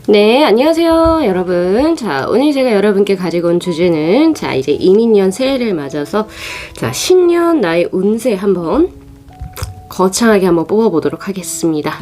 네, 안녕하세요, 여러분. 자, 오늘 제가 여러분께 가지고 온 주제는, 자, 이제 이민년 새해를 맞아서, 자, 신년 나의 운세 한번 거창하게 한번 뽑아보도록 하겠습니다.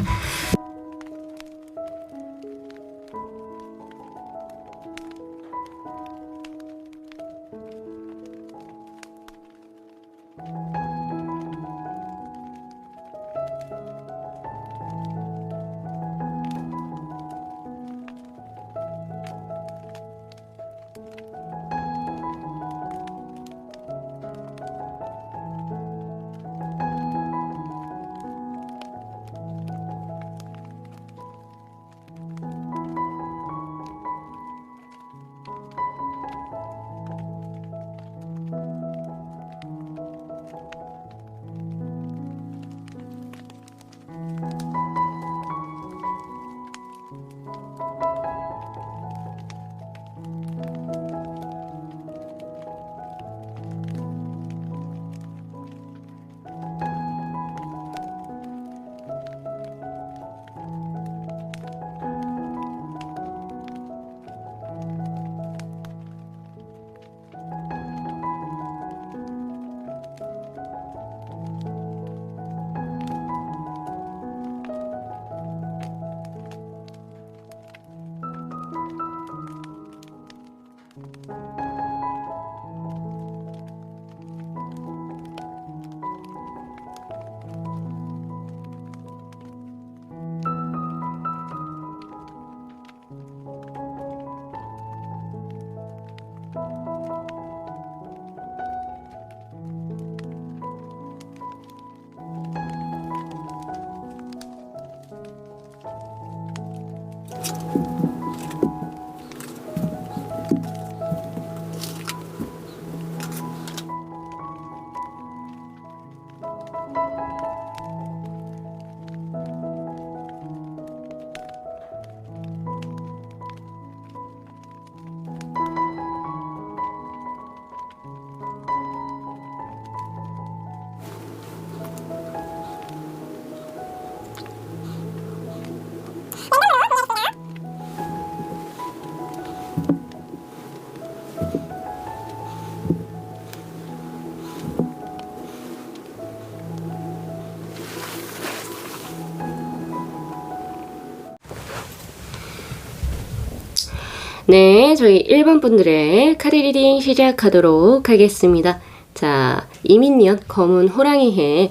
네, 저희 1번 분들의 카드 리딩 시작하도록 하겠습니다. 자, 이민년 검은 호랑이 해.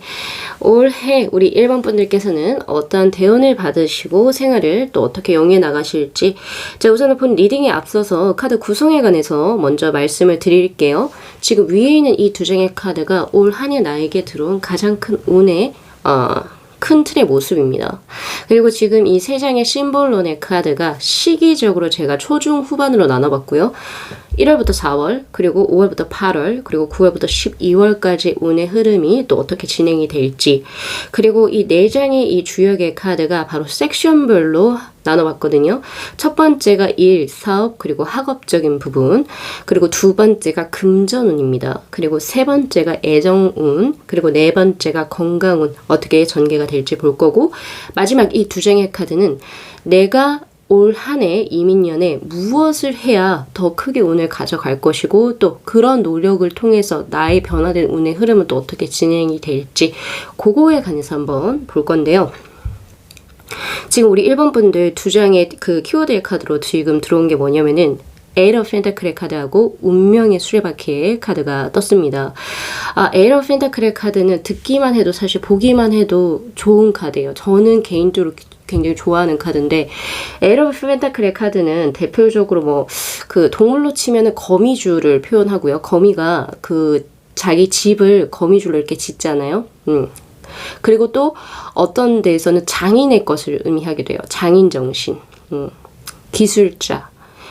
올해 우리 1번 분들께서는 어떠한 대운을 받으시고 생활을 또 어떻게 영위해 나가실지, 자, 우선은 본 리딩에 앞서서 카드 구성에 관해서 먼저 말씀을 드릴게요. 지금 위에 있는 이 두 장의 카드가 올 한 해 나에게 들어온 가장 큰 운의 큰 틀의 모습입니다. 그리고 지금 이 세 장의 심볼론의 카드가 시기적으로 제가 초중 후반으로 나눠봤고요. 1월부터 4월, 그리고 5월부터 8월, 그리고 9월부터 12월까지 운의 흐름이 또 어떻게 진행이 될지, 그리고 이 네 장의 이 주역의 카드가 바로 섹션별로 나눠봤거든요. 첫 번째가 일, 사업, 그리고 학업적인 부분, 그리고 두 번째가 금전운입니다. 그리고 세 번째가 애정운, 그리고 네 번째가 건강운, 어떻게 전개가 될지 볼 거고, 마지막 이 두 장의 카드는 내가 올 한 해 이민년에 무엇을 해야 더 크게 운을 가져갈 것이고, 또 그런 노력을 통해서 나의 변화된 운의 흐름은 또 어떻게 진행이 될지, 그거에 관해서 한번 볼 건데요. 지금 우리 1번 분들 두 장의 그 키워드의 카드로 지금 들어온 게 뭐냐면은 에이트 오브 펜타클의 카드하고 운명의 수레바퀴의 카드가 떴습니다. 에이트 오브 펜타클의 카드는 듣기만 해도, 사실 보기만 해도 좋은 카드예요. 저는 개인적으로 굉장히 좋아하는 카드인데, 에이트 오브 펜타클의 카드는 대표적으로 뭐 그 동물로 치면은 거미줄을 표현하고요. 거미가 그 자기 집을 거미줄로 이렇게 짓잖아요. 그리고 또 어떤 데에서는 장인의 것을 의미하게 돼요. 장인 정신, 기술자.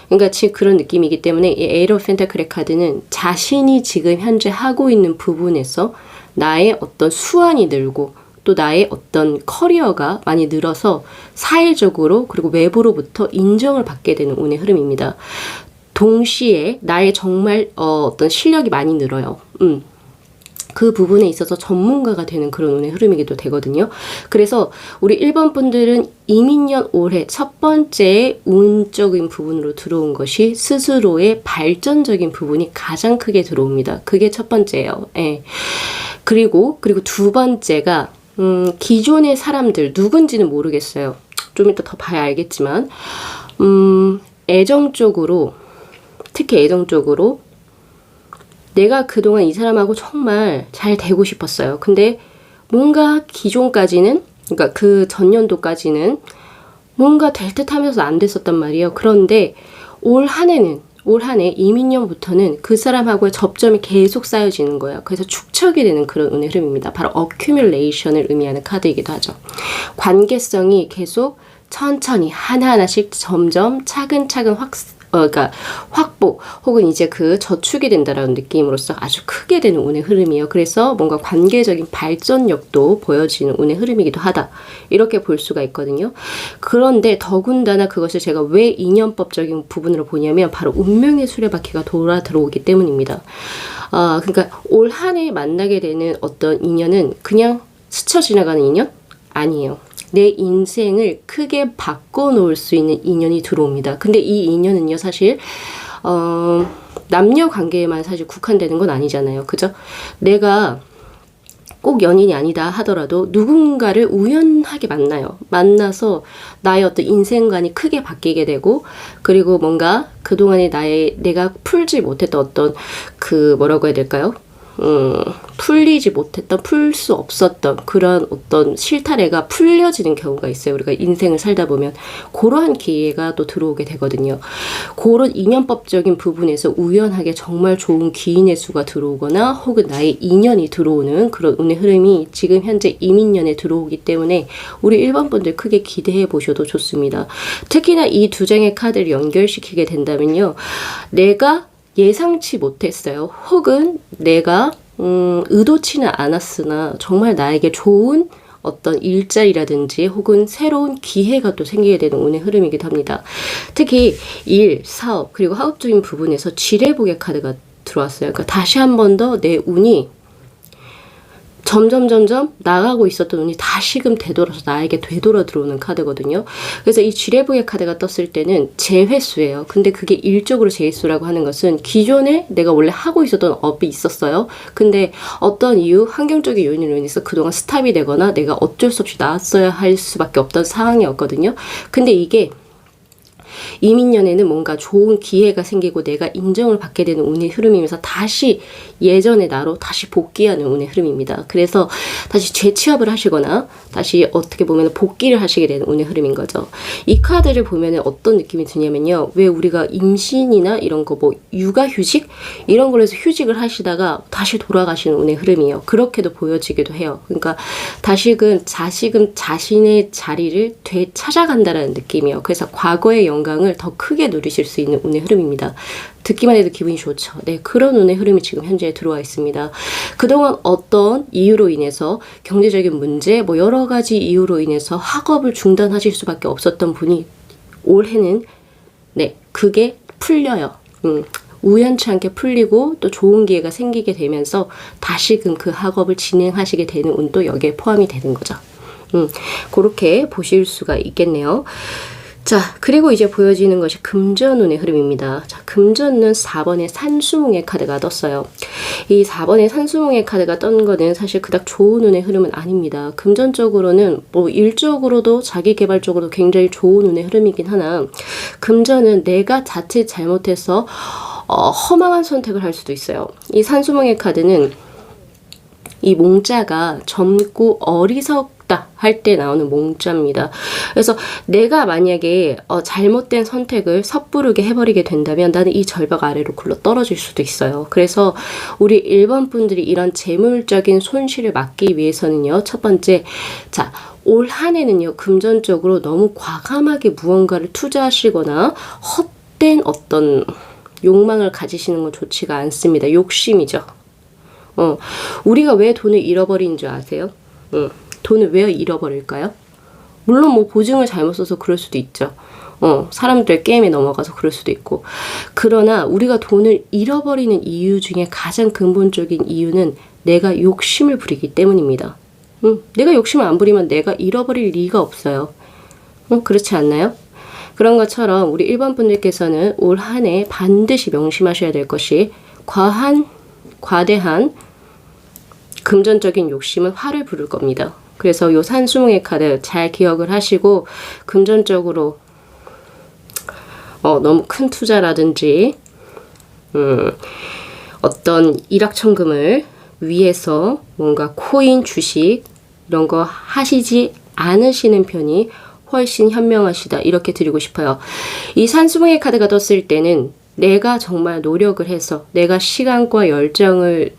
그러니까 지금 그런 느낌이기 때문에 이 에이트 오브 펜타클의 카드는 자신이 지금 현재 하고 있는 부분에서 나의 어떤 수완이 늘고, 또 나의 어떤 커리어가 많이 늘어서 사회적으로 그리고 외부로부터 인정을 받게 되는 운의 흐름입니다. 동시에 나의 정말 어떤 실력이 많이 늘어요. 그 부분에 있어서 전문가가 되는 그런 운의 흐름이기도 되거든요. 그래서 우리 1번 분들은 이민년 올해 첫 번째 운적인 부분으로 들어온 것이 스스로의 발전적인 부분이 가장 크게 들어옵니다. 그게 첫 번째예요. 예. 그리고 두 번째가 기존의 사람들 누군지는 모르겠어요. 좀 이따 더 봐야 알겠지만 애정적으로, 특히 애정적으로 내가 그동안 이 사람하고 정말 잘 되고 싶었어요. 근데 뭔가 기존까지는, 그러니까 그 전년도까지는 뭔가 될 듯 하면서 안 됐었단 말이에요. 그런데 올 한 해 이민년부터는 그 사람하고의 접점이 계속 쌓여지는 거예요. 그래서 축적이 되는 그런 운의 흐름입니다. 바로 accumulation을 의미하는 카드이기도 하죠. 관계성이 계속 천천히 하나하나씩 점점 차근차근 그러니까 확보 혹은 이제 그 저축이 된다라는 느낌으로서 아주 크게 되는 운의 흐름이에요. 그래서 뭔가 관계적인 발전력도 보여지는 운의 흐름이기도 하다. 이렇게 볼 수가 있거든요. 그런데 더군다나 그것을 제가 왜 인연법적인 부분으로 보냐면 바로 운명의 수레바퀴가 돌아 들어오기 때문입니다. 그러니까 올 한 해 만나게 되는 어떤 인연은 그냥 스쳐 지나가는 인연? 아니에요. 내 인생을 크게 바꿔놓을 수 있는 인연이 들어옵니다. 근데 이 인연은요, 사실 남녀 관계에만 사실 국한되는 건 아니잖아요. 그죠? 내가 꼭 연인이 아니다 하더라도 누군가를 우연하게 만나요. 만나서 나의 어떤 인생관이 크게 바뀌게 되고, 그리고 뭔가 그동안에 내가 풀지 못했던 어떤 뭐라고 해야 될까요? 풀리지 못했던, 풀 수 없었던 그런 어떤 실타래가 풀려지는 경우가 있어요. 우리가 인생을 살다 보면 그러한 기회가 또 들어오게 되거든요. 그런 인연법적인 부분에서 우연하게 정말 좋은 기인의 수가 들어오거나 혹은 나의 인연이 들어오는 그런 운의 흐름이 지금 현재 이민년에 들어오기 때문에 우리 1번 분들 크게 기대해 보셔도 좋습니다. 특히나 이 두 장의 카드를 연결시키게 된다면요, 내가 예상치 못했어요. 혹은 내가 의도치는 않았으나 정말 나에게 좋은 어떤 일자리라든지 혹은 새로운 기회가 또 생기게 되는 운의 흐름이기도 합니다. 특히 일, 사업, 그리고 학업적인 부분에서 지뢰복의 카드가 들어왔어요. 그러니까 다시 한 번 더 내 운이 점점 나가고 있었던 운이 다시금 되돌아서 나에게 되돌아 들어오는 카드거든요. 그래서 이 지뢰부의 카드가 떴을 때는 재회수예요. 근데 그게 일적으로 재회수라고 하는 것은 기존에 내가 원래 하고 있었던 업이 있었어요. 근데 어떤 이유, 환경적인 요인으로 인해서 그동안 스탑이 되거나 내가 어쩔 수 없이 나왔어야 할 수밖에 없던 상황이었거든요. 근데 이게 이민년에는 뭔가 좋은 기회가 생기고 내가 인정을 받게 되는 운의 흐름이면서 다시 예전의 나로 다시 복귀하는 운의 흐름입니다. 그래서 다시 재취업을 하시거나 다시 어떻게 보면 복귀를 하시게 되는 운의 흐름인 거죠. 이 카드를 보면 어떤 느낌이 드냐면요, 왜 우리가 임신이나 이런 거 뭐 육아휴직? 이런 걸로 해서 휴직을 하시다가 다시 돌아가시는 운의 흐름이에요. 그렇게도 보여지기도 해요. 그러니까 다시금 자신의 자리를 되찾아간다는 느낌이에요. 그래서 과거의 영광을 더 크게 누리실 수 있는 운의 흐름입니다. 듣기만 해도 기분이 좋죠. 네, 그런 운의 흐름이 지금 현재 들어와 있습니다. 그동안 어떤 이유로 인해서 경제적인 문제, 뭐 여러 가지 이유로 인해서 학업을 중단하실 수밖에 없었던 분이 올해는 네, 그게 풀려요. 우연치 않게 풀리고 또 좋은 기회가 생기게 되면서 다시금 그 학업을 진행하시게 되는 운도 여기에 포함이 되는 거죠. 그렇게 보실 수가 있겠네요. 자, 그리고 이제 보여지는 것이 금전운의 흐름입니다. 자, 금전은 4번의 산수몽의 카드가 떴어요. 이 4번의 산수몽의 카드가 떤 거는 사실 그닥 좋은 운의 흐름은 아닙니다. 금전적으로는 뭐 일적으로도 자기 개발적으로도 굉장히 좋은 운의 흐름이긴 하나, 금전은 내가 자칫 잘못해서 허망한 선택을 할 수도 있어요. 이 산수몽의 카드는 이 몽자가 젊고 어리석다 할 때 나오는 몽자입니다. 그래서 내가 만약에 잘못된 선택을 섣부르게 해버리게 된다면 나는 이 절벽 아래로 굴러 떨어질 수도 있어요. 그래서 우리 1번 분들이 이런 재물적인 손실을 막기 위해서는요, 첫 번째, 자, 올 한 해는요, 금전적으로 너무 과감하게 무언가를 투자하시거나 헛된 어떤 욕망을 가지시는 건 좋지가 않습니다. 욕심이죠. 우리가 왜 돈을 잃어버리는 줄 아세요? 돈을 왜 잃어버릴까요? 물론 뭐 보증을 잘못 써서 그럴 수도 있죠. 사람들 게임에 넘어가서 그럴 수도 있고. 그러나 우리가 돈을 잃어버리는 이유 중에 가장 근본적인 이유는 내가 욕심을 부리기 때문입니다. 내가 욕심을 안 부리면 내가 잃어버릴 리가 없어요. 그렇지 않나요? 그런 것처럼 우리 1번 분들께서는 올 한 해 반드시 명심하셔야 될 것이 과대한 금전적인 욕심은 화를 부를 겁니다. 그래서 요 산수몽의 카드 잘 기억을 하시고 금전적으로 너무 큰 투자라든지 어떤 일확천금을 위해서 뭔가 코인, 주식 이런 거 하시지 않으시는 편이 훨씬 현명하시다 이렇게 드리고 싶어요. 이 산수몽의 카드가 떴을 때는 내가 정말 노력을 해서 내가 시간과 열정을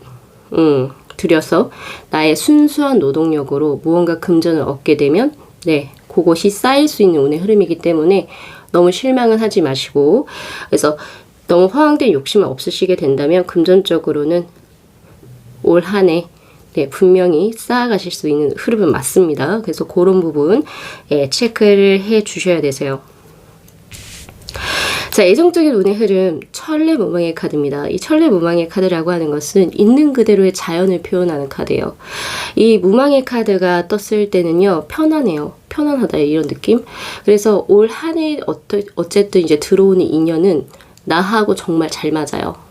들여서 나의 순수한 노동력으로 무언가 금전을 얻게 되면 그것이 쌓일 수 있는 운의 흐름이기 때문에 너무 실망은 하지 마시고, 그래서 너무 허황된 욕심을 없으시게 된다면 금전적으로는 올 한 해 분명히 쌓아가실 수 있는 흐름은 맞습니다. 그래서 그런 부분 체크를 해 주셔야 되세요. 자, 애정적인 운의 흐름 천례무망의 카드입니다. 이 천례무망의 카드라고 하는 것은 있는 그대로의 자연을 표현하는 카드예요. 이 무망의 카드가 떴을 때는요, 편안해요. 편안하다 이런 느낌. 그래서 올 한 해 어쨌든 이제 들어오는 인연은 나하고 정말 잘 맞아요.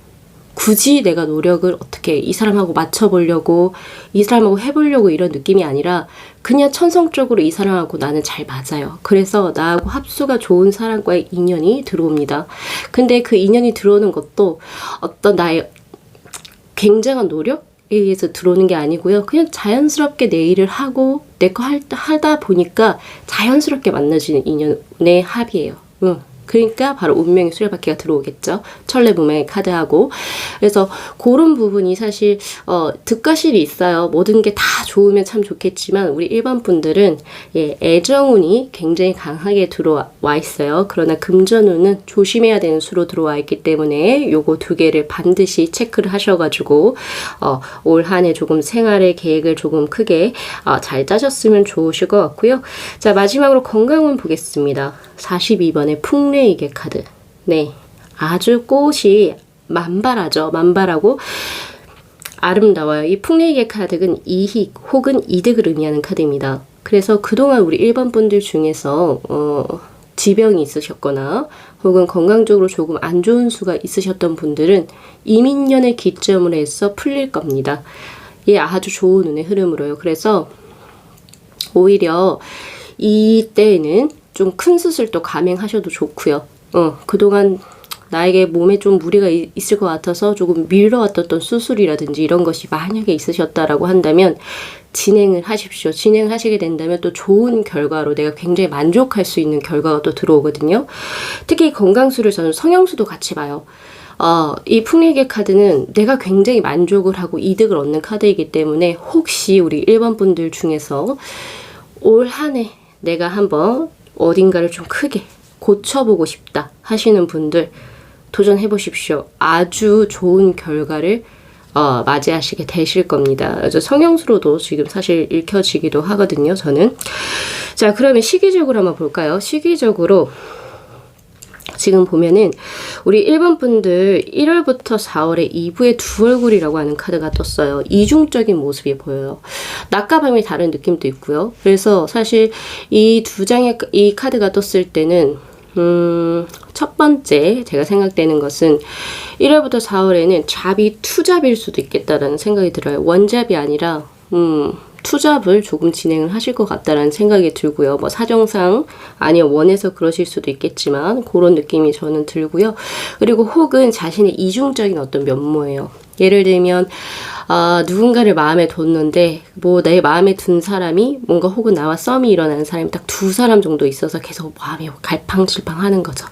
굳이 내가 노력을 어떻게 이 사람하고 맞춰보려고 이 사람하고 해보려고 이런 느낌이 아니라 그냥 천성적으로 이 사람하고 나는 잘 맞아요. 그래서 나하고 합수가 좋은 사람과의 인연이 들어옵니다. 근데 그 인연이 들어오는 것도 어떤 나의 굉장한 노력에 의해서 들어오는 게 아니고요. 그냥 자연스럽게 내 일을 하고 내 거 하다 보니까 자연스럽게 만나지는 인연의 합이에요. 그러니까 바로 운명의 수레바퀴가 들어오겠죠. 천례무망의 카드하고. 그래서 그런 부분이 사실 득과실이 있어요. 모든 게 다 좋으면 참 좋겠지만 우리 1번 분들은 애정운이 굉장히 강하게 들어와 있어요. 그러나 금전운은 조심해야 되는 수로 들어와 있기 때문에 요거 두 개를 반드시 체크를 하셔가지고 올 한 해 조금 생활의 계획을 조금 크게 잘 짜셨으면 좋으실 것 같고요. 자, 마지막으로 건강운 보겠습니다. 42번의 풍레이게 카드. 아주 꽃이 만발하죠. 만발하고 아름다워요. 이 풍레이게 카드는 이익 혹은 이득을 의미하는 카드입니다. 그래서 그동안 우리 1번 분들 중에서 지병이 있으셨거나 혹은 건강적으로 조금 안 좋은 수가 있으셨던 분들은 이민년의 기점으로 해서 풀릴 겁니다. 아주 좋은 운의 흐름으로요. 그래서 오히려 이때에는 좀 큰 수술도 감행하셔도 좋고요. 그동안 나에게 몸에 좀 무리가 있을 것 같아서 조금 미뤄왔던 수술이라든지 이런 것이 만약에 있으셨다라고 한다면 진행을 하십시오. 진행을 하시게 된다면 또 좋은 결과로 내가 굉장히 만족할 수 있는 결과가 또 들어오거든요. 특히 건강수를 저는 성형수도 같이 봐요. 이 풍리계 카드는 내가 굉장히 만족을 하고 이득을 얻는 카드이기 때문에 혹시 우리 1번 분들 중에서 올 한 해 내가 한번 어딘가를 좀 크게 고쳐보고 싶다 하시는 분들 도전해 보십시오. 아주 좋은 결과를 맞이하시게 되실 겁니다. 그래서 성형수로도 지금 사실 읽혀지기도 하거든요, 저는. 자, 그러면 시기적으로 한번 볼까요? 시기적으로 지금 보면은 우리 1번 분들 1월부터 4월에 2부의 두 얼굴이라고 하는 카드가 떴어요. 이중적인 모습이 보여요. 낮과 밤이 다른 느낌도 있고요. 그래서 사실 이 두 장의 이 카드가 떴을 때는 첫 번째 제가 생각되는 것은 1월부터 4월에는 잡이 투잡일 수도 있겠다라는 생각이 들어요. 원잡이 아니라 투잡을 조금 진행을 하실 것 같다라는 생각이 들고요. 뭐 사정상 아니면 원해서 그러실 수도 있겠지만 그런 느낌이 저는 들고요. 그리고 혹은 자신의 이중적인 어떤 면모예요. 예를 들면 누군가를 마음에 뒀는데 뭐 내 마음에 든 사람이 뭔가 혹은 나와 썸이 일어나는 사람이 딱 두 사람 정도 있어서 계속 마음이 갈팡질팡하는 거죠.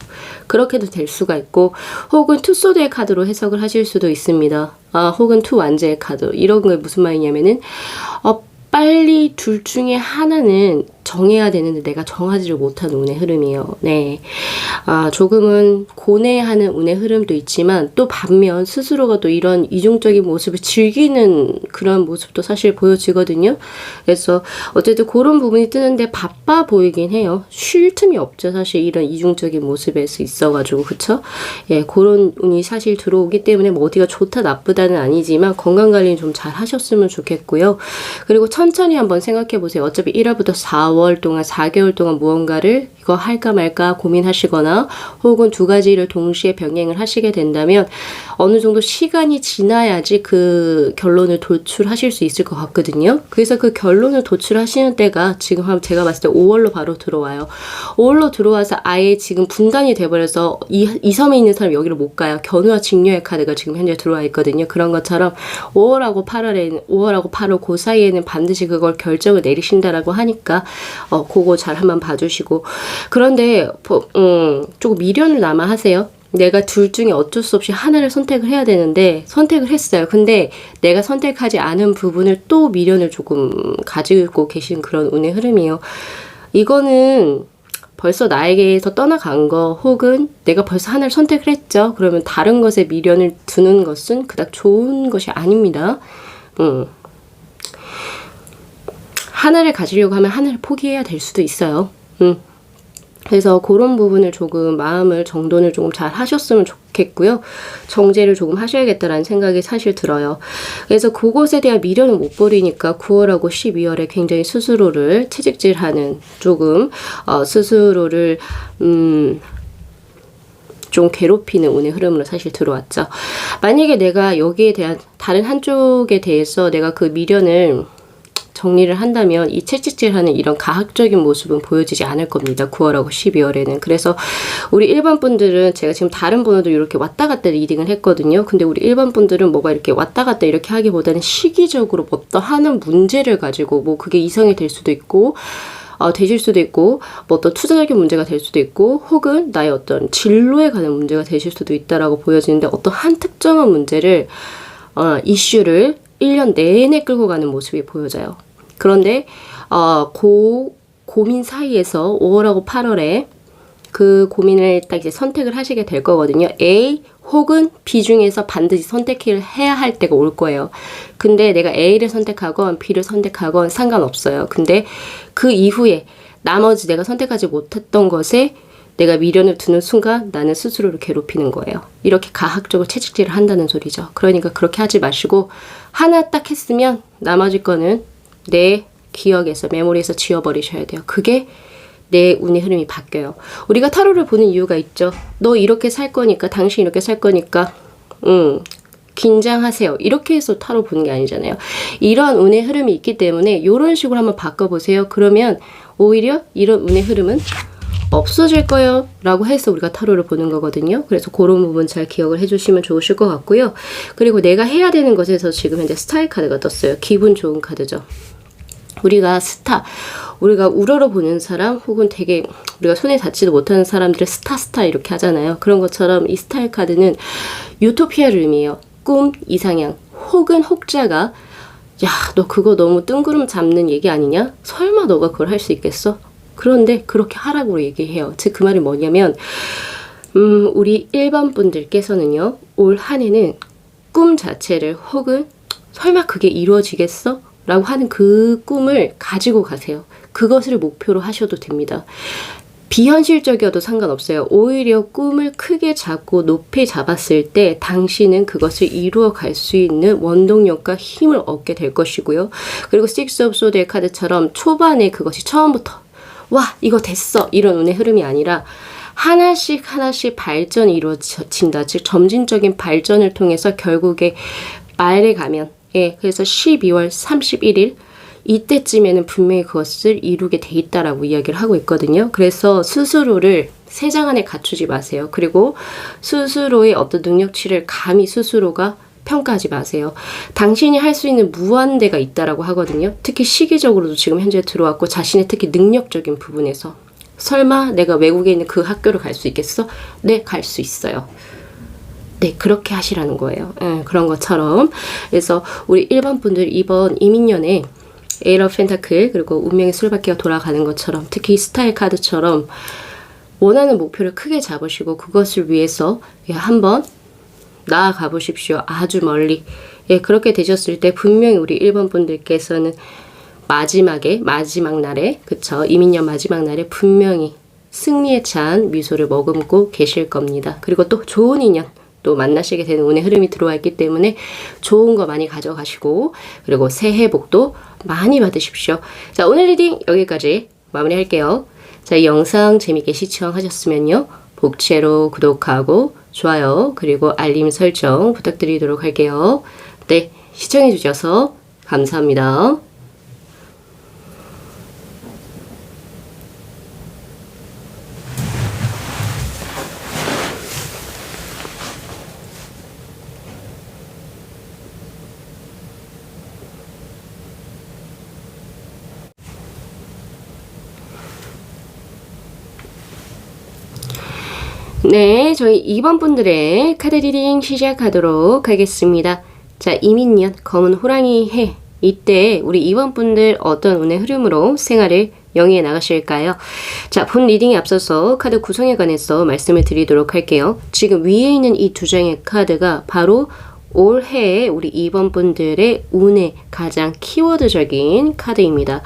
그렇게도 될 수가 있고 혹은 투소드의 카드로 해석을 하실 수도 있습니다. 혹은 투 완제의 카드. 이런 게 무슨 말이냐면은 빨리 둘 중에 하나는 정해야 되는데 내가 정하지를 못한 운의 흐름이에요. 네. 조금은 고뇌하는 운의 흐름도 있지만 또 반면 스스로가 또 이런 이중적인 모습을 즐기는 그런 모습도 사실 보여지거든요. 그래서 어쨌든 그런 부분이 뜨는데 바빠 보이긴 해요. 쉴 틈이 없죠. 사실 이런 이중적인 모습에서 있어가지고 그쵸? 예, 그런 운이 사실 들어오기 때문에 뭐 어디가 좋다 나쁘다는 아니지만 건강관리는 좀 잘 하셨으면 좋겠고요. 그리고 천천히 한번 생각해 보세요. 어차피 1월부터 4월 동안 4개월 동안 무언가를 이거 할까 말까 고민하시거나 혹은 두 가지를 동시에 병행을 하시게 된다면 어느 정도 시간이 지나야지 그 결론을 도출하실 수 있을 것 같거든요. 그래서 그 결론을 도출하시는 때가 지금 제가 봤을 때 5월로 바로 들어와요. 5월로 들어와서 아예 지금 분단이 돼버려서 이 섬에 있는 사람이 여기를 못 가요. 견우와 직녀의 카드가 지금 현재 들어와 있거든요. 그런 것처럼 5월하고 8월 그 사이에는 반드시 그걸 결정을 내리신다라고 하니까 그거 잘 한번 봐주시고 그런데 조금 미련을 남아 하세요. 내가 둘 중에 어쩔 수 없이 하나를 선택을 해야 되는데 선택을 했어요. 근데 내가 선택하지 않은 부분을 또 미련을 조금 가지고 계신 그런 운의 흐름이에요. 이거는 벌써 나에게서 떠나간 거 혹은 내가 벌써 하나를 선택을 했죠. 그러면 다른 것에 미련을 두는 것은 그닥 좋은 것이 아닙니다. 하나를 가지려고 하면 하나를 포기해야 될 수도 있어요. 그래서 그런 부분을 조금 마음을 정돈을 조금 잘 하셨으면 좋겠고요. 정제를 조금 하셔야겠다라는 생각이 사실 들어요. 그래서 그것에 대한 미련을 못 버리니까 9월하고 12월에 굉장히 스스로를 채찍질하는 조금 스스로를 좀 괴롭히는 운의 흐름으로 사실 들어왔죠. 만약에 내가 여기에 대한 다른 한쪽에 대해서 내가 그 미련을 정리를 한다면 이 채찍질하는 이런 가학적인 모습은 보여지지 않을 겁니다. 9월하고 12월에는. 그래서 우리 1번 분들은 제가 지금 다른 번호도 이렇게 왔다 갔다 리딩을 했거든요. 근데 우리 1번 분들은 뭐가 이렇게 왔다 갔다 이렇게 하기보다는 시기적으로 어떤 하는 문제를 가지고 뭐 그게 이성이 될 수도 있고 되실 수도 있고 뭐 어떤 투자적인 문제가 될 수도 있고 혹은 나의 어떤 진로에 관한 문제가 되실 수도 있다라고 보여지는데 어떤 한 특정한 문제를 이슈를 1년 내내 끌고 가는 모습이 보여져요. 그런데 고민 사이에서 5월하고 8월에 그 고민을 딱 이제 선택을 하시게 될 거거든요. A 혹은 B 중에서 반드시 선택을 해야 할 때가 올 거예요. 근데 내가 A를 선택하건 B를 선택하건 상관없어요. 근데 그 이후에 나머지 내가 선택하지 못했던 것에 내가 미련을 두는 순간 나는 스스로를 괴롭히는 거예요. 이렇게 가학적으로 채찍질을 한다는 소리죠. 그러니까 그렇게 하지 마시고 하나 딱 했으면 나머지 거는 내 기억에서 메모리에서 지워버리셔야 돼요. 그게 내 운의 흐름이 바뀌어요. 우리가 타로를 보는 이유가 있죠. 너 이렇게 살 거니까 당신 이렇게 살 거니까 긴장하세요. 이렇게 해서 타로 보는 게 아니잖아요. 이런 운의 흐름이 있기 때문에 이런 식으로 한번 바꿔보세요. 그러면 오히려 이런 운의 흐름은 없어질 거예요 라고 해서 우리가 타로를 보는 거거든요. 그래서 그런 부분 잘 기억을 해주시면 좋으실 것 같고요. 그리고 내가 해야 되는 것에서 지금 현재 스타의 카드가 떴어요. 기분 좋은 카드죠. 우리가 우러러 보는 사람 혹은 되게 우리가 손에 닿지도 못하는 사람들의 스타 이렇게 하잖아요. 그런 것처럼 이 스타의 카드는 유토피아를 의미해요. 꿈, 이상향 혹은 혹자가 야, 너 그거 너무 뜬구름 잡는 얘기 아니냐? 설마 너가 그걸 할 수 있겠어? 그런데 그렇게 하라고 얘기해요. 즉 그 말이 뭐냐면 우리 1번 분들께서는요. 올 한 해는 꿈 자체를 혹은 설마 그게 이루어지겠어? 라고 하는 그 꿈을 가지고 가세요. 그것을 목표로 하셔도 됩니다. 비현실적이어도 상관없어요. 오히려 꿈을 크게 잡고 높이 잡았을 때 당신은 그것을 이루어 갈 수 있는 원동력과 힘을 얻게 될 것이고요. 그리고 Six of Swords의 카드처럼 초반에 그것이 처음부터 와 이거 됐어 이런 운의 흐름이 아니라 하나씩 발전이 이루어진다. 즉 점진적인 발전을 통해서 결국에 말에 가면 그래서 12월 31일 이때쯤에는 분명히 그것을 이루게 돼 있다라고 이야기를 하고 있거든요. 그래서 스스로를 세 장 안에 갖추지 마세요. 그리고 스스로의 어떤 능력치를 감히 스스로가 평가하지 마세요. 당신이 할 수 있는 무한대가 있다라고 하거든요. 특히 시기적으로도 지금 현재 들어왔고 자신의 특히 능력적인 부분에서 설마 내가 외국에 있는 그 학교를 갈 수 있겠어? 네, 갈 수 있어요. 네, 그렇게 하시라는 거예요. 그런 것처럼. 그래서 우리 1번 분들 이번 이민년에 에이러 펜타클 그리고 운명의 술바퀴가 돌아가는 것처럼 특히 스타일 카드처럼 원하는 목표를 크게 잡으시고 그것을 위해서 한번 나아가 보십시오. 아주 멀리. 예, 그렇게 되셨을 때 분명히 우리 1번 분들께서는 마지막 날에, 그쵸? 이민년 마지막 날에 분명히 승리에 찬 미소를 머금고 계실 겁니다. 그리고 또 좋은 인연 또 만나시게 되는 운의 흐름이 들어와 있기 때문에 좋은 거 많이 가져가시고 그리고 새해 복도 많이 받으십시오. 자, 오늘 리딩 여기까지 마무리할게요. 자, 이 영상 재밌게 시청하셨으면요. 복채로 구독하고 좋아요 그리고 알림 설정 부탁드리도록 할게요. 네, 시청해 주셔서 감사합니다. 네, 저희 2번 분들의 카드 리딩 시작하도록 하겠습니다. 자, 이민년 검은 호랑이 해. 이때 우리 2번 분들 어떤 운의 흐름으로 생활을 영위해 나가실까요? 자, 본 리딩에 앞서서 카드 구성에 관해서 말씀을 드리도록 할게요. 지금 위에 있는 이 두 장의 카드가 바로 올해의 우리 2번 분들의 운의 가장 키워드적인 카드입니다.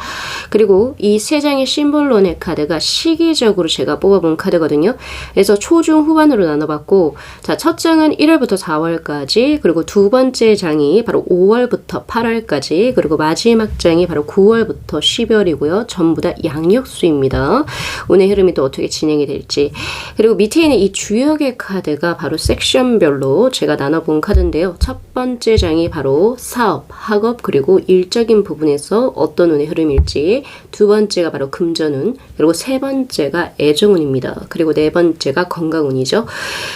그리고 이 세 장의 심볼론의 카드가 시기적으로 제가 뽑아본 카드거든요. 그래서 초중 후반으로 나눠봤고, 자, 첫 장은 1월부터 4월까지, 그리고 두 번째 장이 바로 5월부터 8월까지, 그리고 마지막 장이 바로 9월부터 10월이고요. 전부 다 양력수입니다. 운의 흐름이 또 어떻게 진행이 될지. 그리고 밑에 있는 이 주역의 카드가 바로 섹션별로 제가 나눠본 카드인데요. 첫 번째 장이 바로 사업, 학업, 그리고 일적인 부분에서 어떤 운의 흐름일지, 두 번째가 바로 금전운, 그리고 세 번째가 애정운입니다. 그리고 네 번째가 건강운이죠.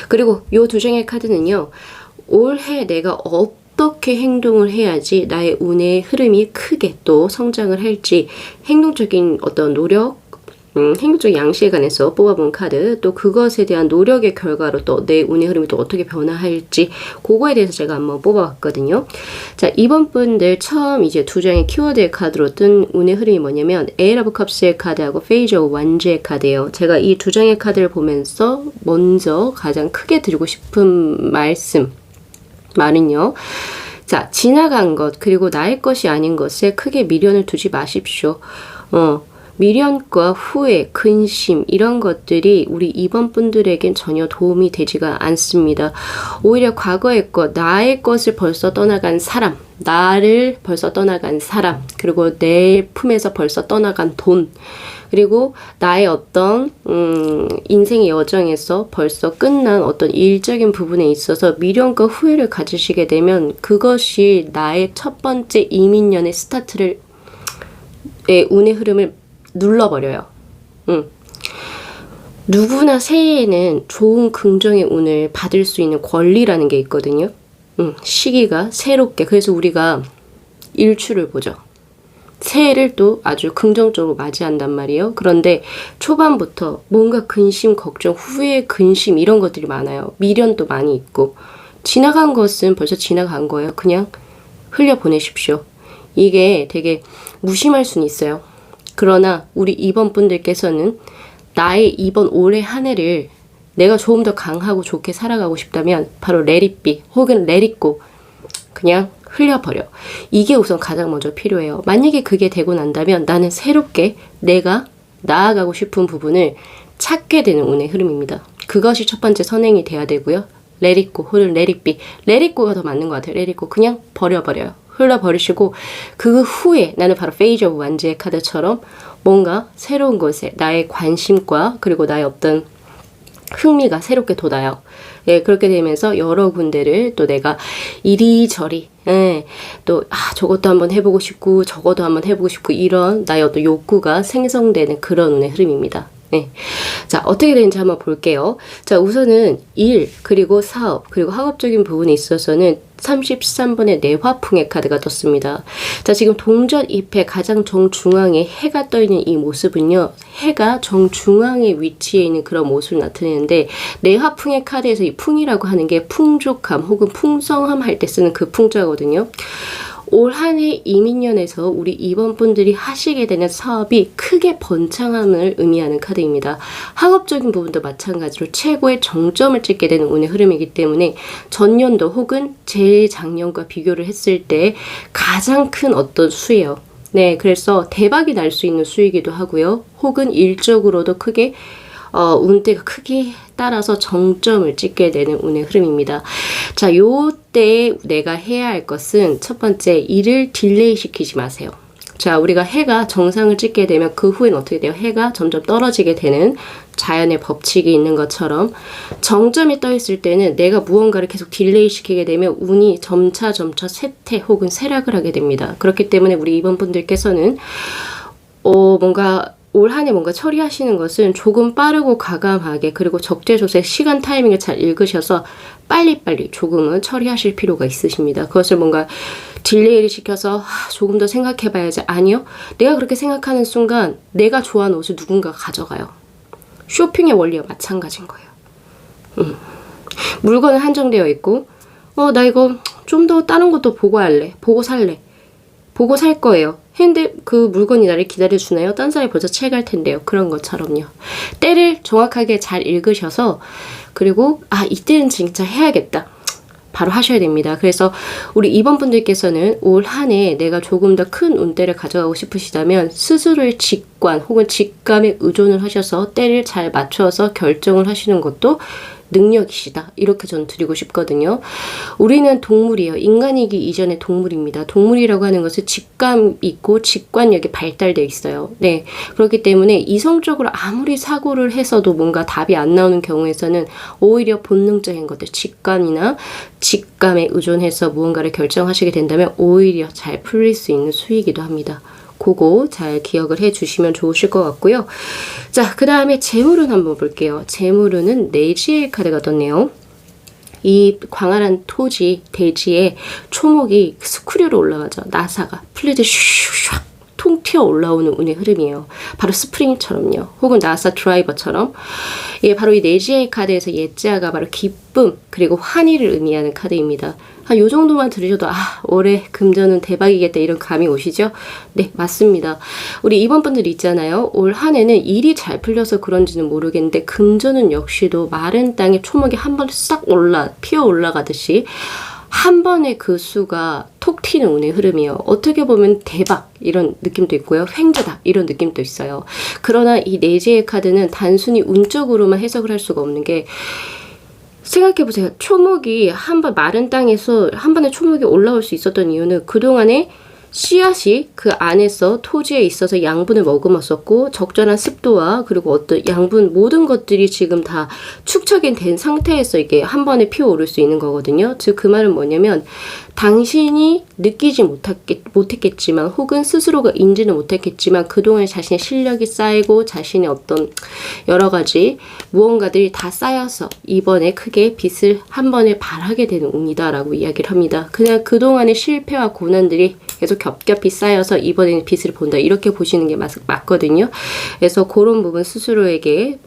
그리고 이 두 장의 카드는요, 올해 내가 어떻게 행동을 해야지 나의 운의 흐름이 크게 또 성장을 할지, 행동적인 어떤 노력, 행동적 양식에 관해서 뽑아본 카드, 또 그것에 대한 노력의 결과로 또 내 운의 흐름이 또 어떻게 변화할지, 그거에 대해서 제가 한번 뽑아봤거든요. 자, 이번 분들 처음 이제 두 장의 키워드의 카드로 뜬 운의 흐름이 뭐냐면 에이스 오브 컵스의 카드하고 페이지 오브 완즈의 카드예요. 제가 이 두 장의 카드를 보면서 먼저 가장 크게 드리고 싶은 말은요. 자, 지나간 것, 그리고 나의 것이 아닌 것에 크게 미련을 두지 마십시오. 미련과 후회, 근심 이런 것들이 우리 2번 분들에겐 전혀 도움이 되지가 않습니다. 오히려 과거의 것, 나의 것을 벌써 떠나간 사람, 나를 벌써 떠나간 사람, 그리고 내 품에서 벌써 떠나간 돈, 그리고 나의 어떤 인생의 여정에서 벌써 끝난 어떤 일적인 부분에 있어서 미련과 후회를 가지시게 되면 그것이 나의 첫 번째 이민년의 스타트를 운의 흐름을 눌러버려요. 누구나 새해에는 좋은 긍정의 운을 받을 수 있는 권리라는 게 있거든요. 시기가 새롭게. 그래서 우리가 일출을 보죠. 새해를 또 아주 긍정적으로 맞이한단 말이에요. 그런데 초반부터 뭔가 근심, 걱정, 후회, 근심 이런 것들이 많아요. 미련도 많이 있고. 지나간 것은 벌써 지나간 거예요. 그냥 흘려보내십시오. 이게 되게 무심할 수는 있어요. 그러나 우리 2번 분들께서는 나의 이번 올해 한 해를 내가 조금 더 강하고 좋게 살아가고 싶다면 바로 let it be 혹은 let it go 그냥 흘려버려. 이게 우선 가장 먼저 필요해요. 만약에 그게 되고 난다면 나는 새롭게 내가 나아가고 싶은 부분을 찾게 되는 운의 흐름입니다. 그것이 첫 번째 선행이 돼야 되고요. let it go 혹은 let it be. let it go가 더 맞는 것 같아요. let it go. 그냥 버려버려요. 흘러버리시고 그 후에 나는 바로 페이지 오브 완즈의 카드처럼 뭔가 새로운 것에 나의 관심과 그리고 나의 어떤 흥미가 새롭게 돋아요. 예, 그렇게 되면서 여러 군데를 또 내가 이리저리 또 저것도 한번 해보고 싶고 저것도 한번 해보고 싶고 이런 나의 어떤 욕구가 생성되는 그런 운의 흐름입니다. 네. 자, 어떻게 되는지 한번 볼게요. 자, 우선은 일, 그리고 사업, 그리고 학업적인 부분에 있어서는 33번의 내화풍의 카드가 떴습니다. 자, 지금 동전 잎의 가장 정중앙에 해가 떠있는 이 모습은요. 해가 정중앙에 위치해 있는 그런 모습을 나타내는데 내화풍의 카드에서 이 풍이라고 하는 게 풍족함 혹은 풍성함 할 때 쓰는 그 풍자거든요. 올 한 해 이민년에서 우리 이번분들이 하시게 되는 사업이 크게 번창함을 의미하는 카드입니다. 학업적인 부분도 마찬가지로 최고의 정점을 찍게 되는 운의 흐름이기 때문에 전년도 혹은 재작년과 비교를 했을 때 가장 큰 어떤 수예요. 네, 그래서 대박이 날 수 있는 수이기도 하고요. 혹은 일적으로도 크게 운대가 크게 따라서 정점을 찍게 되는 운의 흐름입니다. 자, 요때 내가 해야 할 것은 첫 번째, 일을 딜레이 시키지 마세요. 자, 우리가 해가 정상을 찍게 되면 그 후엔 어떻게 돼요? 해가 점점 떨어지게 되는 자연의 법칙이 있는 것처럼 정점이 떠 있을 때는 내가 무언가를 계속 딜레이 시키게 되면 운이 점차 쇠퇴 혹은 쇠락을 하게 됩니다. 그렇기 때문에 우리 이번 분들께서는 뭔가 올 한 해 뭔가 처리하시는 것은 조금 빠르고 과감하게 그리고 적재조세 시간 타이밍을 잘 읽으셔서 빨리빨리 조금은 처리하실 필요가 있으십니다. 그것을 뭔가 딜레이를 시켜서 조금 더 생각해봐야지. 아니요. 내가 그렇게 생각하는 순간 내가 좋아하는 옷을 누군가가 가져가요. 쇼핑의 원리와 마찬가지인 거예요. 물건은 한정되어 있고 나 이거 좀 더 다른 것도 보고 할래. 보고 살래. 보고 살 거예요. 근데 그 물건이 나를 기다려주나요? 딴 사람이 벌써 채갈 텐데요. 그런 것처럼요. 때를 정확하게 잘 읽으셔서 그리고 이때는 진짜 해야겠다. 바로 하셔야 됩니다. 그래서 우리 이번 분들께서는 올 한 해 내가 조금 더 큰 운대를 가져가고 싶으시다면 스스로의 직관 혹은 직감에 의존을 하셔서 때를 잘 맞춰서 결정을 하시는 것도 능력이시다. 이렇게 저는 드리고 싶거든요. 우리는 동물이에요. 인간이기 이전의 동물입니다. 동물이라고 하는 것은 직감 있고 직관력이 발달되어 있어요. 네. 그렇기 때문에 이성적으로 아무리 사고를 해서도 뭔가 답이 안 나오는 경우에서는 오히려 본능적인 것들, 직관이나 직감에 의존해서 무언가를 결정하시게 된다면 오히려 잘 풀릴 수 있는 수이기도 합니다. 그거 잘 기억을 해주시면 좋으실 것 같고요. 자, 그 다음에 재물운 한번 볼게요. 재물운은 내지의 카드가 떴네요. 이 광활한 토지, 대지에 초목이 스크류로 올라가죠. 나사가 플리드 슉슉 통 튀어 올라오는 운의 흐름이에요. 바로 스프링처럼요. 혹은 나사 드라이버처럼. 이게 바로 이 내지의 카드에서 예자가 바로 기쁨 그리고 환희를 의미하는 카드입니다. 요 정도만 들으셔도 올해 금전은 대박이겠다 이런 감이 오시죠? 네, 맞습니다. 우리 이번 분들 있잖아요. 올 한 해는 일이 잘 풀려서 그런지는 모르겠는데 금전은 역시도 마른 땅에 초목이 한 번 싹 피어 올라가듯이 한 번에 그 수가 톡 튀는 운의 흐름이에요. 어떻게 보면 대박 이런 느낌도 있고요. 횡재다 이런 느낌도 있어요. 그러나 이 내지의 카드는 단순히 운적으로만 해석을 할 수가 없는 게 생각해보세요. 초목이 한 번 마른 땅에서 한 번에 초목이 올라올 수 있었던 이유는 그동안에 씨앗이 그 안에서 토지에 있어서 양분을 머금었었고 적절한 습도와 그리고 어떤 양분 모든 것들이 지금 다 축적이 된 상태에서 이게 한 번에 피어오를 수 있는 거거든요. 즉 그 말은 뭐냐면 당신이 느끼지 못했겠지만 혹은 스스로가 인지는 못했겠지만 그동안 자신의 실력이 쌓이고 자신의 어떤 여러 가지 무언가들이 다 쌓여서 이번에 크게 빚을 한 번에 발하게 되는 운이다라고 이야기를 합니다. 그냥 그동안의 실패와 고난들이 계속 겹겹이 쌓여서 이번에는 빚을 본다. 이렇게 보시는 게 맞거든요. 그래서 그런 부분 스스로에게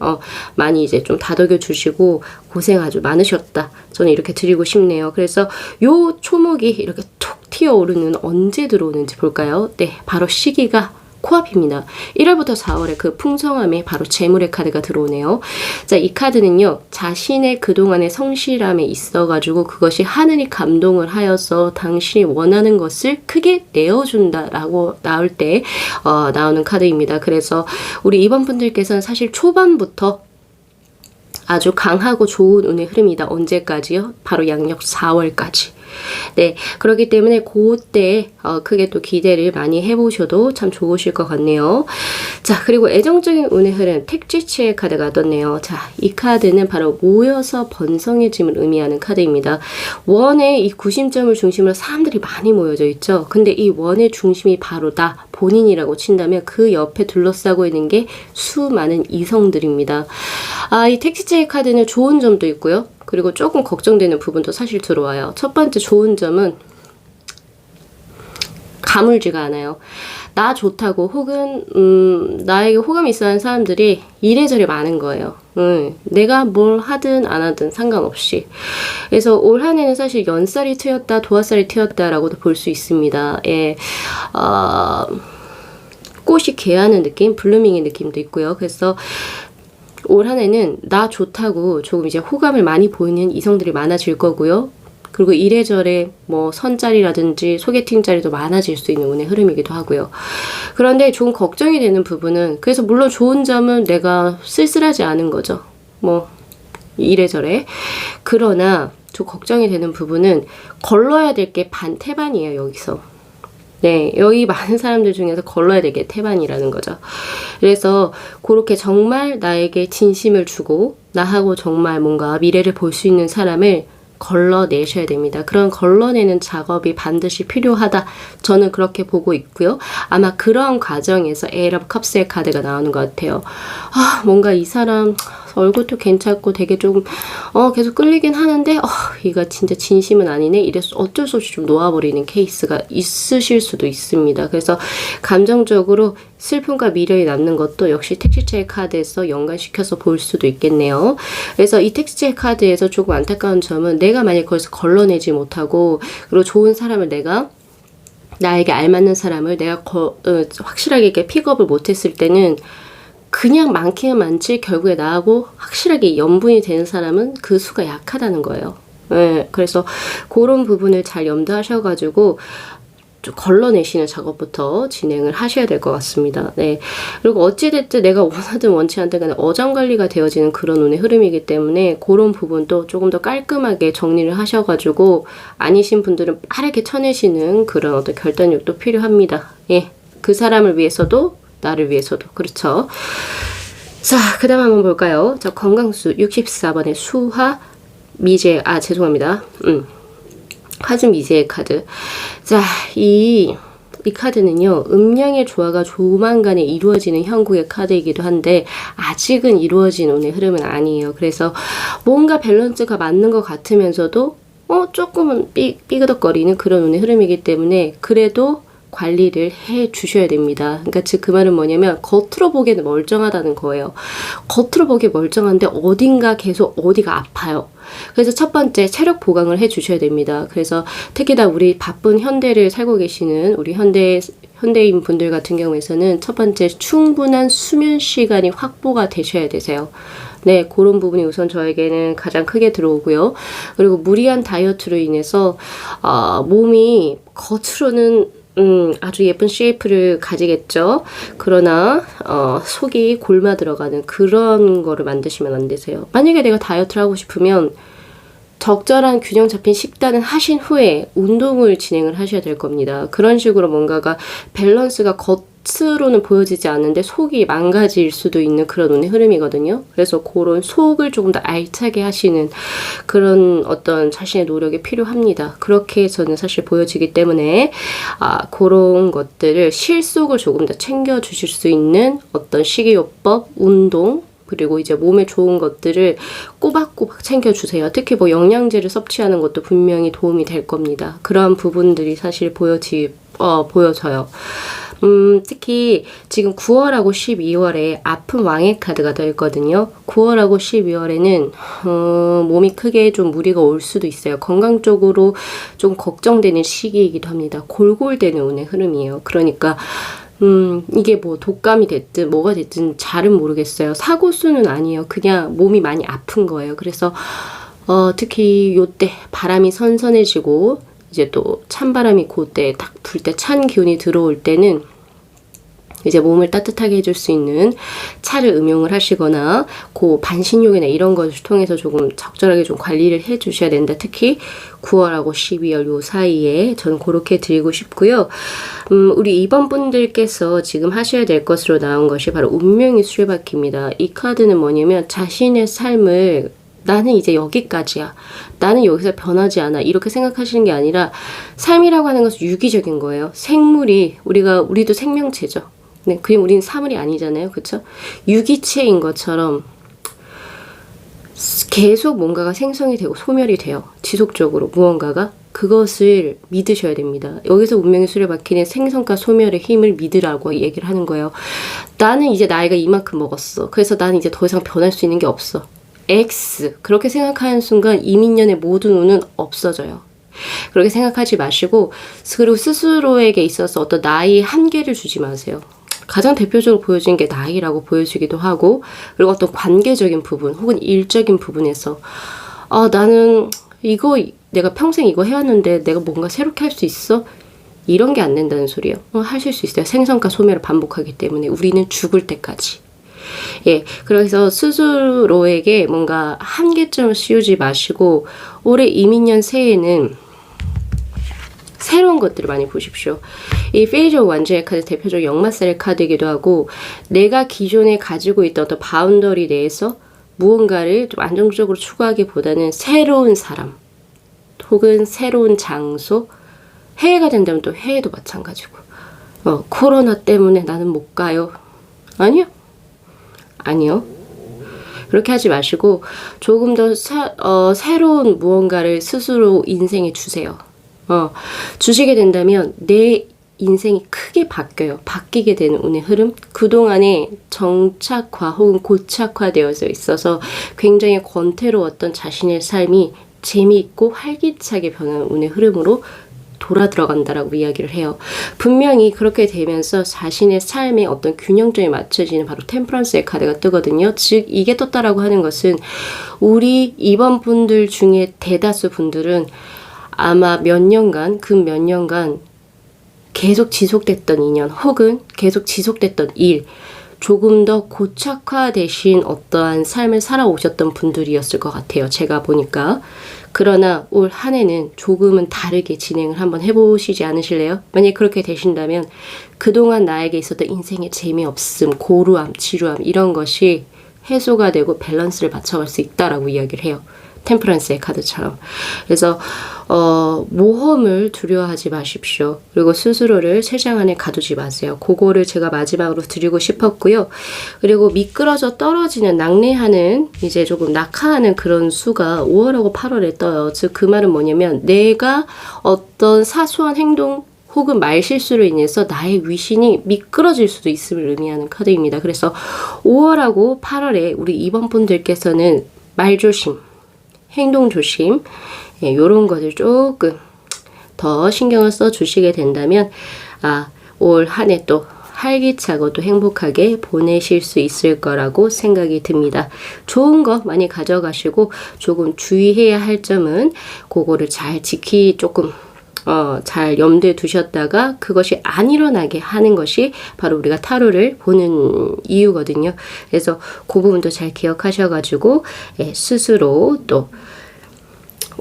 많이 이제 좀 다독여 주시고 고생 아주 많으셨다. 저는 이렇게 드리고 싶네요. 그래서 요 초목이 이렇게 툭 튀어오르는 언제 들어오는지 볼까요? 네, 바로 시기가 코앞입니다. 1월부터 4월에 그 풍성함에 바로 재물의 카드가 들어오네요. 자, 이 카드는요. 자신의 그동안의 성실함에 있어가지고 그것이 하늘이 감동을 하여서 당신이 원하는 것을 크게 내어준다라고 나올 때 나오는 카드입니다. 그래서 우리 이번 분들께서는 사실 초반부터 아주 강하고 좋은 운의 흐름이다. 언제까지요? 바로 양력 4월까지. 네, 그렇기 때문에 그때 크게 또 기대를 많이 해보셔도 참 좋으실 것 같네요. 자, 그리고 애정적인 운의 흐름 택지치의 카드가 떴네요. 자, 이 카드는 바로 모여서 번성해짐을 의미하는 카드입니다. 원의 이 구심점을 중심으로 사람들이 많이 모여져 있죠. 근데 이 원의 중심이 바로 나 본인이라고 친다면 그 옆에 둘러싸고 있는 게 수많은 이성들입니다. 이 택지치의 카드는 좋은 점도 있고요. 그리고 조금 걱정되는 부분도 사실 들어와요. 첫 번째 좋은 점은 가물지가 않아요. 나 좋다고 혹은 나에게 호감이 있어 하는 사람들이 이래저래 많은 거예요. 내가 뭘 하든 안 하든 상관없이. 그래서 올 한 해는 사실 연살이 트였다, 도화살이 트였다라고도 볼 수 있습니다. 예, 꽃이 개하는 느낌, 블루밍의 느낌도 있고요. 그래서 올 한 해는 나 좋다고 조금 이제 호감을 많이 보이는 이성들이 많아질 거고요. 그리고 이래저래 뭐 선짜리라든지 소개팅 자리도 많아질 수 있는 운의 흐름이기도 하고요. 그런데 좀 걱정이 되는 부분은, 그래서 물론 좋은 점은 내가 쓸쓸하지 않은 거죠. 뭐 이래저래. 그러나 좀 걱정이 되는 부분은 걸러야 될 게 태반이에요, 여기서. 네, 여기 많은 사람들 중에서 걸러야 될 게 태반이라는 거죠. 그래서 그렇게 정말 나에게 진심을 주고 나하고 정말 뭔가 미래를 볼 수 있는 사람을 걸러내셔야 됩니다. 그런 걸러내는 작업이 반드시 필요하다. 저는 그렇게 보고 있고요. 아마 그런 과정에서 에잇 오브 컵스의 카드가 나오는 것 같아요. 뭔가 이 사람 얼굴도 괜찮고 되게 좀 계속 끌리긴 하는데 이거 진짜 진심은 아니네. 이래서 어쩔 수 없이 좀 놓아버리는 케이스가 있으실 수도 있습니다. 그래서 감정적으로 슬픔과 미련이 남는 것도 역시 택시체의 카드에서 연관시켜서 볼 수도 있겠네요. 그래서 이 택시체의 카드에서 조금 안타까운 점은 내가 만약 거기서 걸러내지 못하고, 그리고 좋은 사람을 나에게 알맞는 사람을 내가 확실하게 이렇게 픽업을 못했을 때는 그냥 많기는 많지 결국에 나하고 확실하게 연분이 되는 사람은 그 수가 약하다는 거예요. 네, 그래서 그런 부분을 잘 염두하셔가지고 좀 걸러내시는 작업부터 진행을 하셔야 될 것 같습니다. 네. 그리고 어찌됐든 내가 원하든 원치 않든 간에 어장관리가 되어지는 그런 운의 흐름이기 때문에 그런 부분도 조금 더 깔끔하게 정리를 하셔가지고 아니신 분들은 빠르게 쳐내시는 그런 어떤 결단력도 필요합니다. 예. 그 사람을 위해서도 나를 위해서도. 그렇죠. 자, 그 다음 한번 볼까요? 자, 건강수 64번의 수화 미제, 죄송합니다. 화주 미제의 카드. 자, 이 카드는요, 음양의 조화가 조만간에 이루어지는 형국의 카드이기도 한데, 아직은 이루어진 운의 흐름은 아니에요. 그래서 뭔가 밸런스가 맞는 것 같으면서도, 조금은 삐그덕거리는 그런 운의 흐름이기 때문에, 그래도 관리를 해 주셔야 됩니다. 그러니까 즉 그 말은 뭐냐면 겉으로 보기에는 멀쩡하다는 거예요. 겉으로 보기에 멀쩡한데 어딘가 계속 어디가 아파요. 그래서 첫 번째 체력 보강을 해 주셔야 됩니다. 그래서 특히나 우리 바쁜 현대를 살고 계시는 우리 현대인 분들 같은 경우에서는 첫 번째 충분한 수면 시간이 확보가 되셔야 되세요. 네, 그런 부분이 우선 저에게는 가장 크게 들어오고요. 그리고 무리한 다이어트로 인해서 몸이 겉으로는 아주 예쁜 쉐이프를 가지겠죠. 그러나 속이 골마 들어가는 그런 거를 만드시면 안 되세요. 만약에 내가 다이어트를 하고 싶으면 적절한 균형 잡힌 식단을 하신 후에 운동을 진행을 하셔야 될 겁니다. 그런 식으로 뭔가가 밸런스가 겉으로는 보여지지 않는데 속이 망가질 수도 있는 그런 운의 흐름이거든요. 그래서 그런 속을 조금 더 알차게 하시는 그런 어떤 자신의 노력이 필요합니다. 그렇게 저는 사실 보여지기 때문에 그런 것들을 실속을 조금 더 챙겨 주실 수 있는 어떤 식이요법, 운동, 그리고 이제 몸에 좋은 것들을 꼬박꼬박 챙겨주세요. 특히 뭐 영양제를 섭취하는 것도 분명히 도움이 될 겁니다. 그러한 부분들이 사실 보여져요. 특히 지금 9월하고 12월에 아픈 왕의 카드가 더 있거든요. 9월하고 12월에는 몸이 크게 좀 무리가 올 수도 있어요. 건강적으로 좀 걱정되는 시기이기도 합니다. 골골대는 운의 흐름이에요. 그러니까 이게 뭐 독감이 됐든 뭐가 됐든 잘은 모르겠어요. 사고수는 아니에요. 그냥 몸이 많이 아픈 거예요. 그래서 특히 요때 바람이 선선해지고 이제 또 찬바람이 그때 딱 불 때 찬 기운이 들어올 때는 이제 몸을 따뜻하게 해줄 수 있는 차를 음용을 하시거나 그 반신욕이나 이런 것을 통해서 조금 적절하게 좀 관리를 해 주셔야 된다. 특히 9월하고 12월 요 사이에 저는 그렇게 드리고 싶고요. 우리 2번 분들께서 지금 하셔야 될 것으로 나온 것이 바로 운명의 수레바퀴입니다. 이 카드는 뭐냐면 자신의 삶을 나는 이제 여기까지야. 나는 여기서 변하지 않아. 이렇게 생각하시는 게 아니라 삶이라고 하는 것은 유기적인 거예요. 우리도 생명체죠. 네, 그냥 우리는 사물이 아니잖아요. 그쵸? 유기체인 것처럼 계속 뭔가가 생성이 되고 소멸이 돼요. 지속적으로 무언가가. 그것을 믿으셔야 됩니다. 여기서 운명의 수레바퀴는 생선과 소멸의 힘을 믿으라고 얘기를 하는 거예요. 나는 이제 나이가 이만큼 먹었어. 그래서 나는 이제 더 이상 변할 수 있는 게 없어. X. 그렇게 생각하는 순간 이민년의 모든 운은 없어져요. 그렇게 생각하지 마시고, 그리고 스스로에게 있어서 어떤 나이의 한계를 주지 마세요. 가장 대표적으로 보여진 게 나이라고 보여지기도 하고, 그리고 어떤 관계적인 부분 혹은 일적인 부분에서 나는 내가 평생 이거 해왔는데 내가 뭔가 새롭게 할 수 있어? 이런 게 안 된다는 소리예요. 하실 수 있어요. 생선과 소멸을 반복하기 때문에 우리는 죽을 때까지. 예, 그래서 스스로에게 뭔가 한계점을 씌우지 마시고 올해 이민년 새해에는 새로운 것들을 많이 보십시오. 이 페이저 완전의 카드 대표적 역마살의 카드이기도 하고 내가 기존에 가지고 있던 어떤 바운더리 내에서 무언가를 좀 안정적으로 추구하기보다는 새로운 사람 혹은 새로운 장소, 해외가 된다면 또 해외도 마찬가지고 코로나 때문에 나는 못 가요. 아니요. 그렇게 하지 마시고 조금 더 새로운 무언가를 스스로 인생에 주세요. 주시게 된다면 내 인생이 크게 바뀌어요. 바뀌게 되는 운의 흐름. 그동안에 정착화 혹은 고착화되어 있어서 굉장히 권태로웠던 자신의 삶이 재미있고 활기차게 변하는 운의 흐름으로 돌아 들어간다라고 이야기를 해요. 분명히 그렇게 되면서 자신의 삶에 어떤 균형점이 맞춰지는 바로 템퍼런스의 카드가 뜨거든요. 즉 이게 떴다라고 하는 것은 우리 이번 분들 중에 대다수 분들은 아마 몇 년간 계속 지속됐던 인연 혹은 계속 지속됐던 일, 조금 더 고착화되신 어떠한 삶을 살아오셨던 분들이었을 것 같아요. 제가 보니까. 그러나 올 한 해는 조금은 다르게 진행을 한번 해보시지 않으실래요? 만약에 그렇게 되신다면 그동안 나에게 있었던 인생의 재미없음, 고루함, 지루함 이런 것이 해소가 되고 밸런스를 맞춰갈 수 있다라고 이야기를 해요. 템퍼런스의 카드처럼. 그래서 모험을 두려워하지 마십시오. 그리고 스스로를 세상 안에 가두지 마세요. 그거를 제가 마지막으로 드리고 싶었고요. 그리고 미끄러져 떨어지는 낙뢰하는 이제 조금 낙하하는 그런 수가 5월하고 8월에 떠요. 즉 그 말은 뭐냐면 내가 어떤 사소한 행동 혹은 말실수로 인해서 나의 위신이 미끄러질 수도 있음을 의미하는 카드입니다. 그래서 5월하고 8월에 우리 이번 분들께서는 말조심, 행동 조심, 요런 것을 조금 더 신경을 써 주시게 된다면 올 한 해 또 활기차고 또 행복하게 보내실 수 있을 거라고 생각이 듭니다. 좋은 거 많이 가져가시고 조금 주의해야 할 점은 그거를 잘 잘 염두에 두셨다가 그것이 안 일어나게 하는 것이 바로 우리가 타로를 보는 이유거든요. 그래서 그 부분도 잘 기억하셔가지고 스스로 또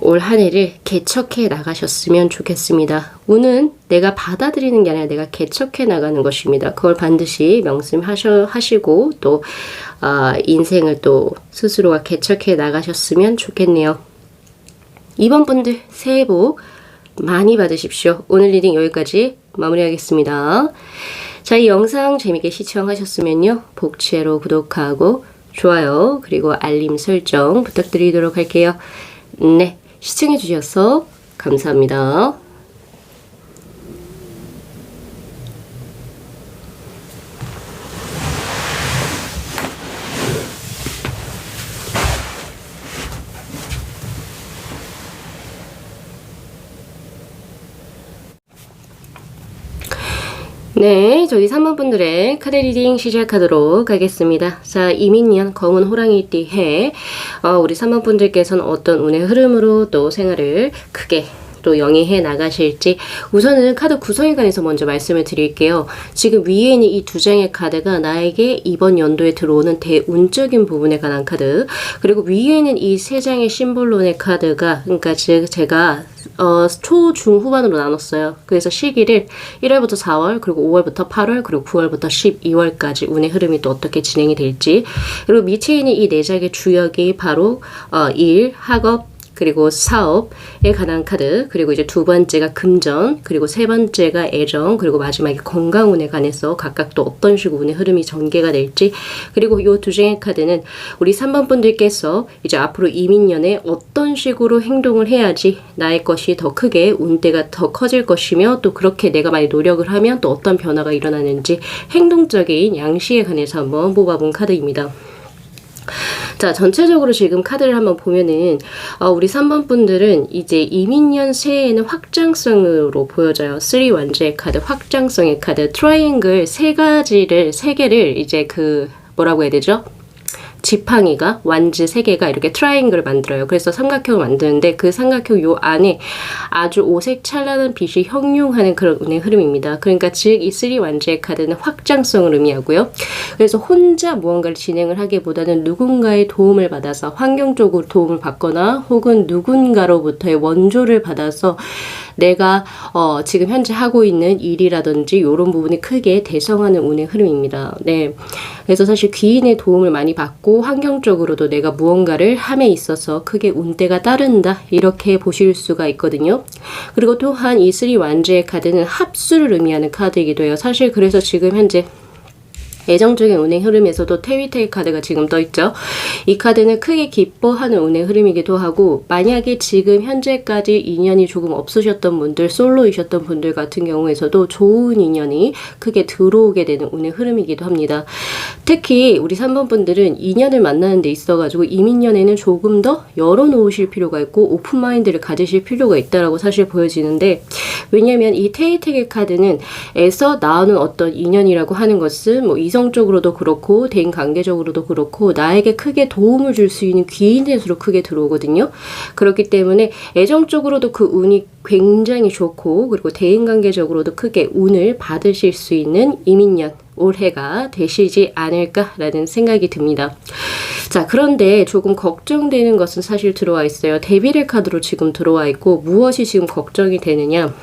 올 한 해를 개척해 나가셨으면 좋겠습니다. 운은 내가 받아들이는 게 아니라 내가 개척해 나가는 것입니다. 그걸 반드시 명심하시고 또 인생을 또 스스로가 개척해 나가셨으면 좋겠네요. 이번 분들 새해 복 많이 받으십시오. 오늘 리딩 여기까지 마무리하겠습니다. 자, 이 영상 재밌게 시청하셨으면요. 복채로 구독하고 좋아요 그리고 알림 설정 부탁드리도록 할게요. 네, 시청해 주셔서 감사합니다. 네, 저희 3번 분들의 카드 리딩 시작하도록 하겠습니다. 자, 이민년 검은 호랑이띠 해 우리 3번 분들께서는 어떤 운의 흐름으로 또 생활을 크게 또 영위해 나가실지 우선은 카드 구성에 관해서 먼저 말씀을 드릴게요. 지금 위에 있는 이 두 장의 카드가 나에게 이번 연도에 들어오는 대운적인 부분에 관한 카드, 그리고 위에 있는 이 세 장의 심볼론의 카드가 그러니까 즉 제가 초, 중, 후반으로 나눴어요. 그래서 시기를 1월부터 4월, 그리고 5월부터 8월, 그리고 9월부터 12월까지 운의 흐름이 또 어떻게 진행이 될지, 그리고 밑에 있는 이 네 장의 주역이 바로 일, 학업, 그리고 사업에 관한 카드, 그리고 이제 두 번째가 금전, 그리고 세 번째가 애정, 그리고 마지막에 건강운에 관해서 각각 또 어떤 식으로 운의 흐름이 전개가 될지, 그리고 이 두 장의 카드는 우리 3번 분들께서 이제 앞으로 이민년에 어떤 식으로 행동을 해야지 나의 것이 더 크게 운대가 더 커질 것이며, 또 그렇게 내가 많이 노력을 하면 또 어떤 변화가 일어나는지 행동적인 양식에 관해서 한번 뽑아본 카드입니다. 자, 전체적으로 지금 카드를 한번 보면은 우리 3번 분들은 이제 이민년 새해에는 확장성으로 보여져요. 3 완제의 카드, 확장성의 카드, 트라이앵글 세 개를 이제 뭐라고 해야 되죠? 지팡이가 완즈 3개가 이렇게 트라이앵글을 만들어요. 그래서 삼각형을 만드는데 그 삼각형 요 안에 아주 오색 찬란한 빛이 형용하는 그런 운의 흐름입니다. 그러니까 즉 이 3 완즈의 카드는 확장성을 의미하고요. 그래서 혼자 무언가를 진행을 하기보다는 누군가의 도움을 받아서 환경적으로 도움을 받거나 혹은 누군가로부터의 원조를 받아서 내가 지금 현재 하고 있는 일이라든지 이런 부분이 크게 대성하는 운의 흐름입니다. 네. 그래서 사실 귀인의 도움을 많이 받고 환경적으로도 내가 무언가를 함에 있어서 크게 운대가 따른다, 이렇게 보실 수가 있거든요. 그리고 또한 이 3 완제의 카드는 합수를 의미하는 카드이기도 해요. 사실 그래서 지금 현재 애정적인 운의 흐름에서도 테위테이 카드가 지금 떠있죠. 이 카드는 크게 기뻐하는 운의 흐름이기도 하고, 만약에 지금 현재까지 인연이 조금 없으셨던 분들, 솔로이셨던 분들 같은 경우에서도 좋은 인연이 크게 들어오게 되는 운의 흐름이기도 합니다. 특히 우리 3번 분들은 인연을 만나는 데 있어가지고 이민년에는 조금 더 열어놓으실 필요가 있고 오픈마인드를 가지실 필요가 있다라고 사실 보여지는데, 왜냐면 이 테이텍의 카드는 에서 나오는 어떤 인연이라고 하는 것은 뭐 이성적으로도 그렇고 대인 관계적으로도 그렇고 나에게 크게 도움을 줄 수 있는 귀인의 수로 크게 들어오거든요. 그렇기 때문에 애정적으로도 그 운이 굉장히 좋고, 그리고 대인 관계적으로도 크게 운을 받으실 수 있는 이민년 올해가 되시지 않을까라는 생각이 듭니다. 자, 그런데 조금 걱정되는 것은 사실 들어와 있어요. 데빌의 카드로 지금 들어와 있고, 무엇이 지금 걱정이 되느냐,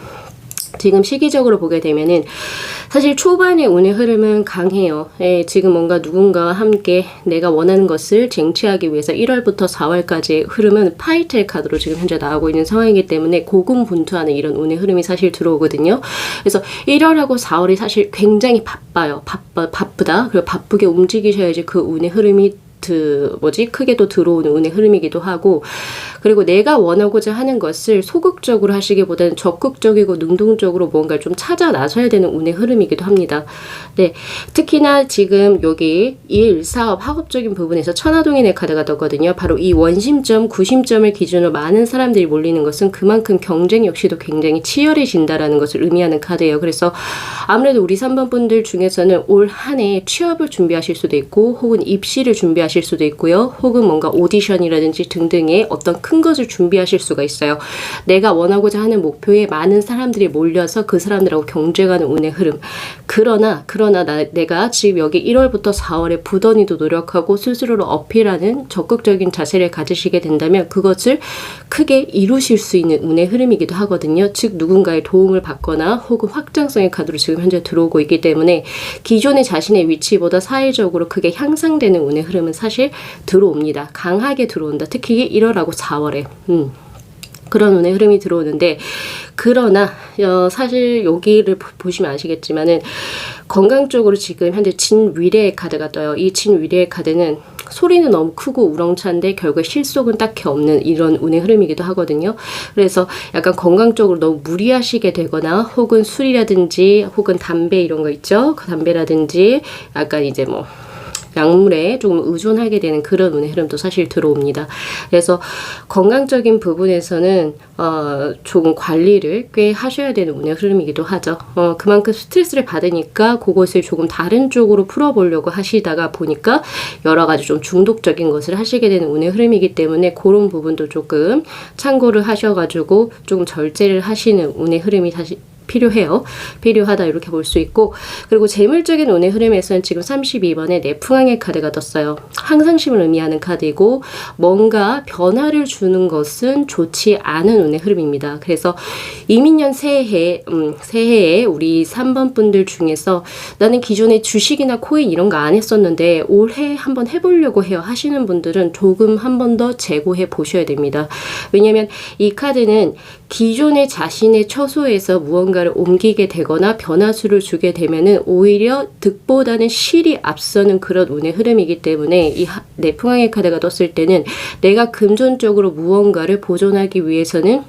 지금 시기적으로 보게 되면은 사실 초반의 운의 흐름은 강해요. 지금 뭔가 누군가와 함께 내가 원하는 것을 쟁취하기 위해서 1월부터 4월까지의 흐름은 파이텔 카드로 지금 현재 나오고 있는 상황이기 때문에 고군분투하는 이런 운의 흐름이 사실 들어오거든요. 그래서 1월하고 4월이 사실 굉장히 바빠요. 바쁘다. 그리고 바쁘게 움직이셔야지 그 운의 흐름이 크게 또 들어오는 운의 흐름이기도 하고, 그리고 내가 원하고자 하는 것을 소극적으로 하시기보다는 적극적이고 능동적으로 뭔가를 좀 찾아 나서야 되는 운의 흐름이기도 합니다. 네, 특히나 지금 여기 일, 사업, 학업적인 부분에서 천하동인의 카드가 떴거든요. 바로 이 원심점, 구심점을 기준으로 많은 사람들이 몰리는 것은 그만큼 경쟁 역시도 굉장히 치열해진다라는 것을 의미하는 카드예요. 그래서 아무래도 우리 3번 분들 중에서는 올 한 해 취업을 준비하실 수도 있고, 혹은 입시를 준비하실 수도 있고요. 혹은 뭔가 오디션이라든지 등등의 어떤 큰 것을 준비하실 수가 있어요. 내가 원하고자 하는 목표에 많은 사람들이 몰려서 그 사람들하고 경쟁하는 운의 흐름. 그러나 내가 지금 여기 1월부터 4월에 부단히도 노력하고 스스로를 어필하는 적극적인 자세를 가지시게 된다면 그것을 크게 이루실 수 있는 운의 흐름이기도 하거든요. 즉 누군가의 도움을 받거나 혹은 확장성의 카드로 지금 현재 들어오고 있기 때문에 기존의 자신의 위치보다 사회적으로 크게 향상되는 운의 흐름은 사실 들어옵니다. 강하게 들어온다. 특히 1월하고 4월에. 그런 운의 흐름이 들어오는데, 그러나 사실 여기를 보시면 아시겠지만은 건강 쪽으로 지금 현재 진위례의 카드가 떠요. 이 진위례의 카드는 소리는 너무 크고 우렁찬데 결국에 실속은 딱히 없는 이런 운의 흐름이기도 하거든요. 그래서 약간 건강 쪽으로 너무 무리하시게 되거나, 혹은 술이라든지 혹은 담배 이런 거 있죠. 그 담배라든지 약간 이제 뭐 약물에 조금 의존하게 되는 그런 운의 흐름도 사실 들어옵니다. 그래서 건강적인 부분에서는 조금 관리를 꽤 하셔야 되는 운의 흐름이기도 하죠. 그만큼 스트레스를 받으니까 그것을 조금 다른 쪽으로 풀어보려고 하시다가 보니까 여러 가지 좀 중독적인 것을 하시게 되는 운의 흐름이기 때문에 그런 부분도 조금 참고를 하셔가지고 조금 절제를 하시는 운의 흐름이 사실 필요하다 이렇게 볼 수 있고, 그리고 재물적인 운의 흐름에서는 지금 32번에 내풍왕의 카드가 떴어요. 항상심을 의미하는 카드이고 뭔가 변화를 주는 것은 좋지 않은 운의 흐름입니다. 그래서 이민년 새해에 우리 3번 분들 중에서 나는 기존에 주식이나 코인 이런 거 안 했었는데 올해 한번 해보려고 해요 하시는 분들은 조금 한 번 더 재고해 보셔야 됩니다. 왜냐면 이 카드는 기존의 자신의 처소에서 무언가를 옮기게 되거나 변화수를 주게 되면은 오히려 득보다는 실이 앞서는 그런 운의 흐름이기 때문에 이 내풍왕의 카드가 떴을 때는 내가 금전적으로 무언가를 보존하기 위해서는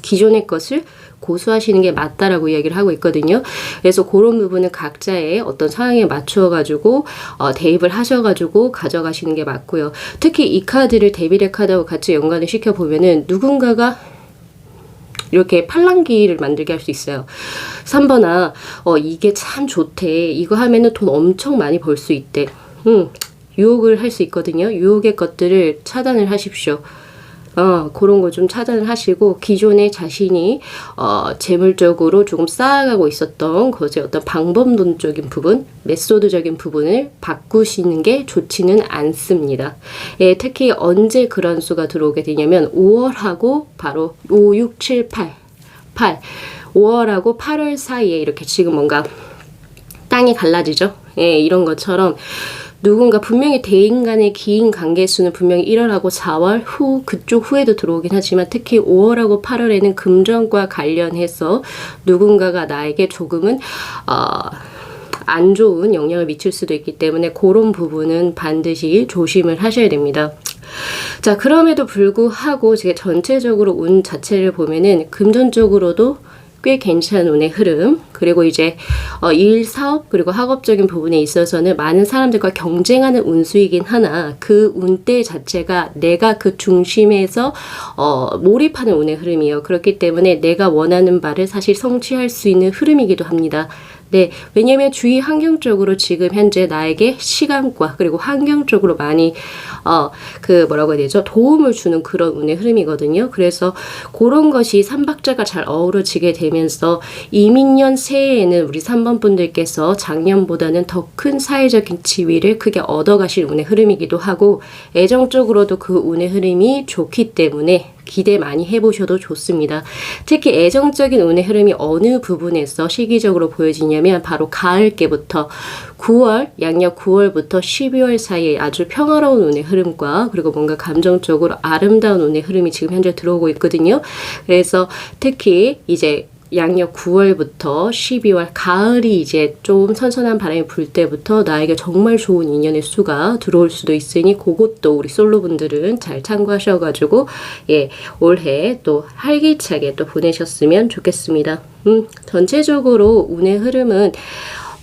기존의 것을 고수하시는 게 맞다라고 이야기를 하고 있거든요. 그래서 그런 부분은 각자의 어떤 상황에 맞추어 가지고 대입을 하셔 가지고 가져가시는 게 맞고요. 특히 이 카드를 데빌의 카드하고 같이 연관을 시켜 보면은 누군가가 이렇게 팔랑귀를 만들게 할 수 있어요. 3번아, 이게 참 좋대. 이거 하면은 돈 엄청 많이 벌 수 있대. 유혹을 할 수 있거든요. 유혹의 것들을 차단을 하십시오. 그런 거 좀 차단을 하시고 기존에 자신이 재물적으로 조금 쌓아가고 있었던 것의 어떤 방법론적인 부분, 메소드적인 부분을 바꾸시는 게 좋지는 않습니다. 예, 특히 언제 그런 수가 들어오게 되냐면 5월하고 바로 5, 6, 7, 8 5월하고 8월 사이에 이렇게 지금 뭔가 땅이 갈라지죠. 예, 이런 것처럼 누군가 분명히 대인 간의 긴 관계수는 분명히 1월하고 4월 후 그쪽 후에도 들어오긴 하지만 특히 5월하고 8월에는 금전과 관련해서 누군가가 나에게 조금은 안 좋은 영향을 미칠 수도 있기 때문에 그런 부분은 반드시 조심을 하셔야 됩니다. 자, 그럼에도 불구하고 제가 전체적으로 운 자체를 보면은 금전적으로도 꽤 괜찮은 운의 흐름, 그리고 이제 일, 사업, 그리고 학업적인 부분에 있어서는 많은 사람들과 경쟁하는 운수이긴 하나 그 운대 자체가 내가 그 중심에서 몰입하는 운의 흐름이에요. 그렇기 때문에 내가 원하는 바를 사실 성취할 수 있는 흐름이기도 합니다. 네, 왜냐면 주위 환경적으로 지금 현재 나에게 시간과 그리고 환경적으로 많이 뭐라고 해야 되죠? 도움을 주는 그런 운의 흐름이거든요. 그래서 그런 것이 삼박자가 잘 어우러지게 되면서 이민년 새해에는 우리 3번 분들께서 작년보다는 더 큰 사회적인 지위를 크게 얻어가실 운의 흐름이기도 하고 애정적으로도 그 운의 흐름이 좋기 때문에 기대 많이 해보셔도 좋습니다. 특히 애정적인 운의 흐름이 어느 부분에서 시기적으로 보여지냐면 바로 가을께부터 9월, 양력 9월부터 12월 사이에 아주 평화로운 운의 흐름과 그리고 뭔가 감정적으로 아름다운 운의 흐름이 지금 현재 들어오고 있거든요. 그래서 특히 이제 양력 9월부터 12월 가을이 이제 좀 선선한 바람이 불 때부터 나에게 정말 좋은 인연의 수가 들어올 수도 있으니 그것도 우리 솔로분들은 잘 참고하셔가지고 예, 올해 또 활기차게 또 보내셨으면 좋겠습니다. 전체적으로 운의 흐름은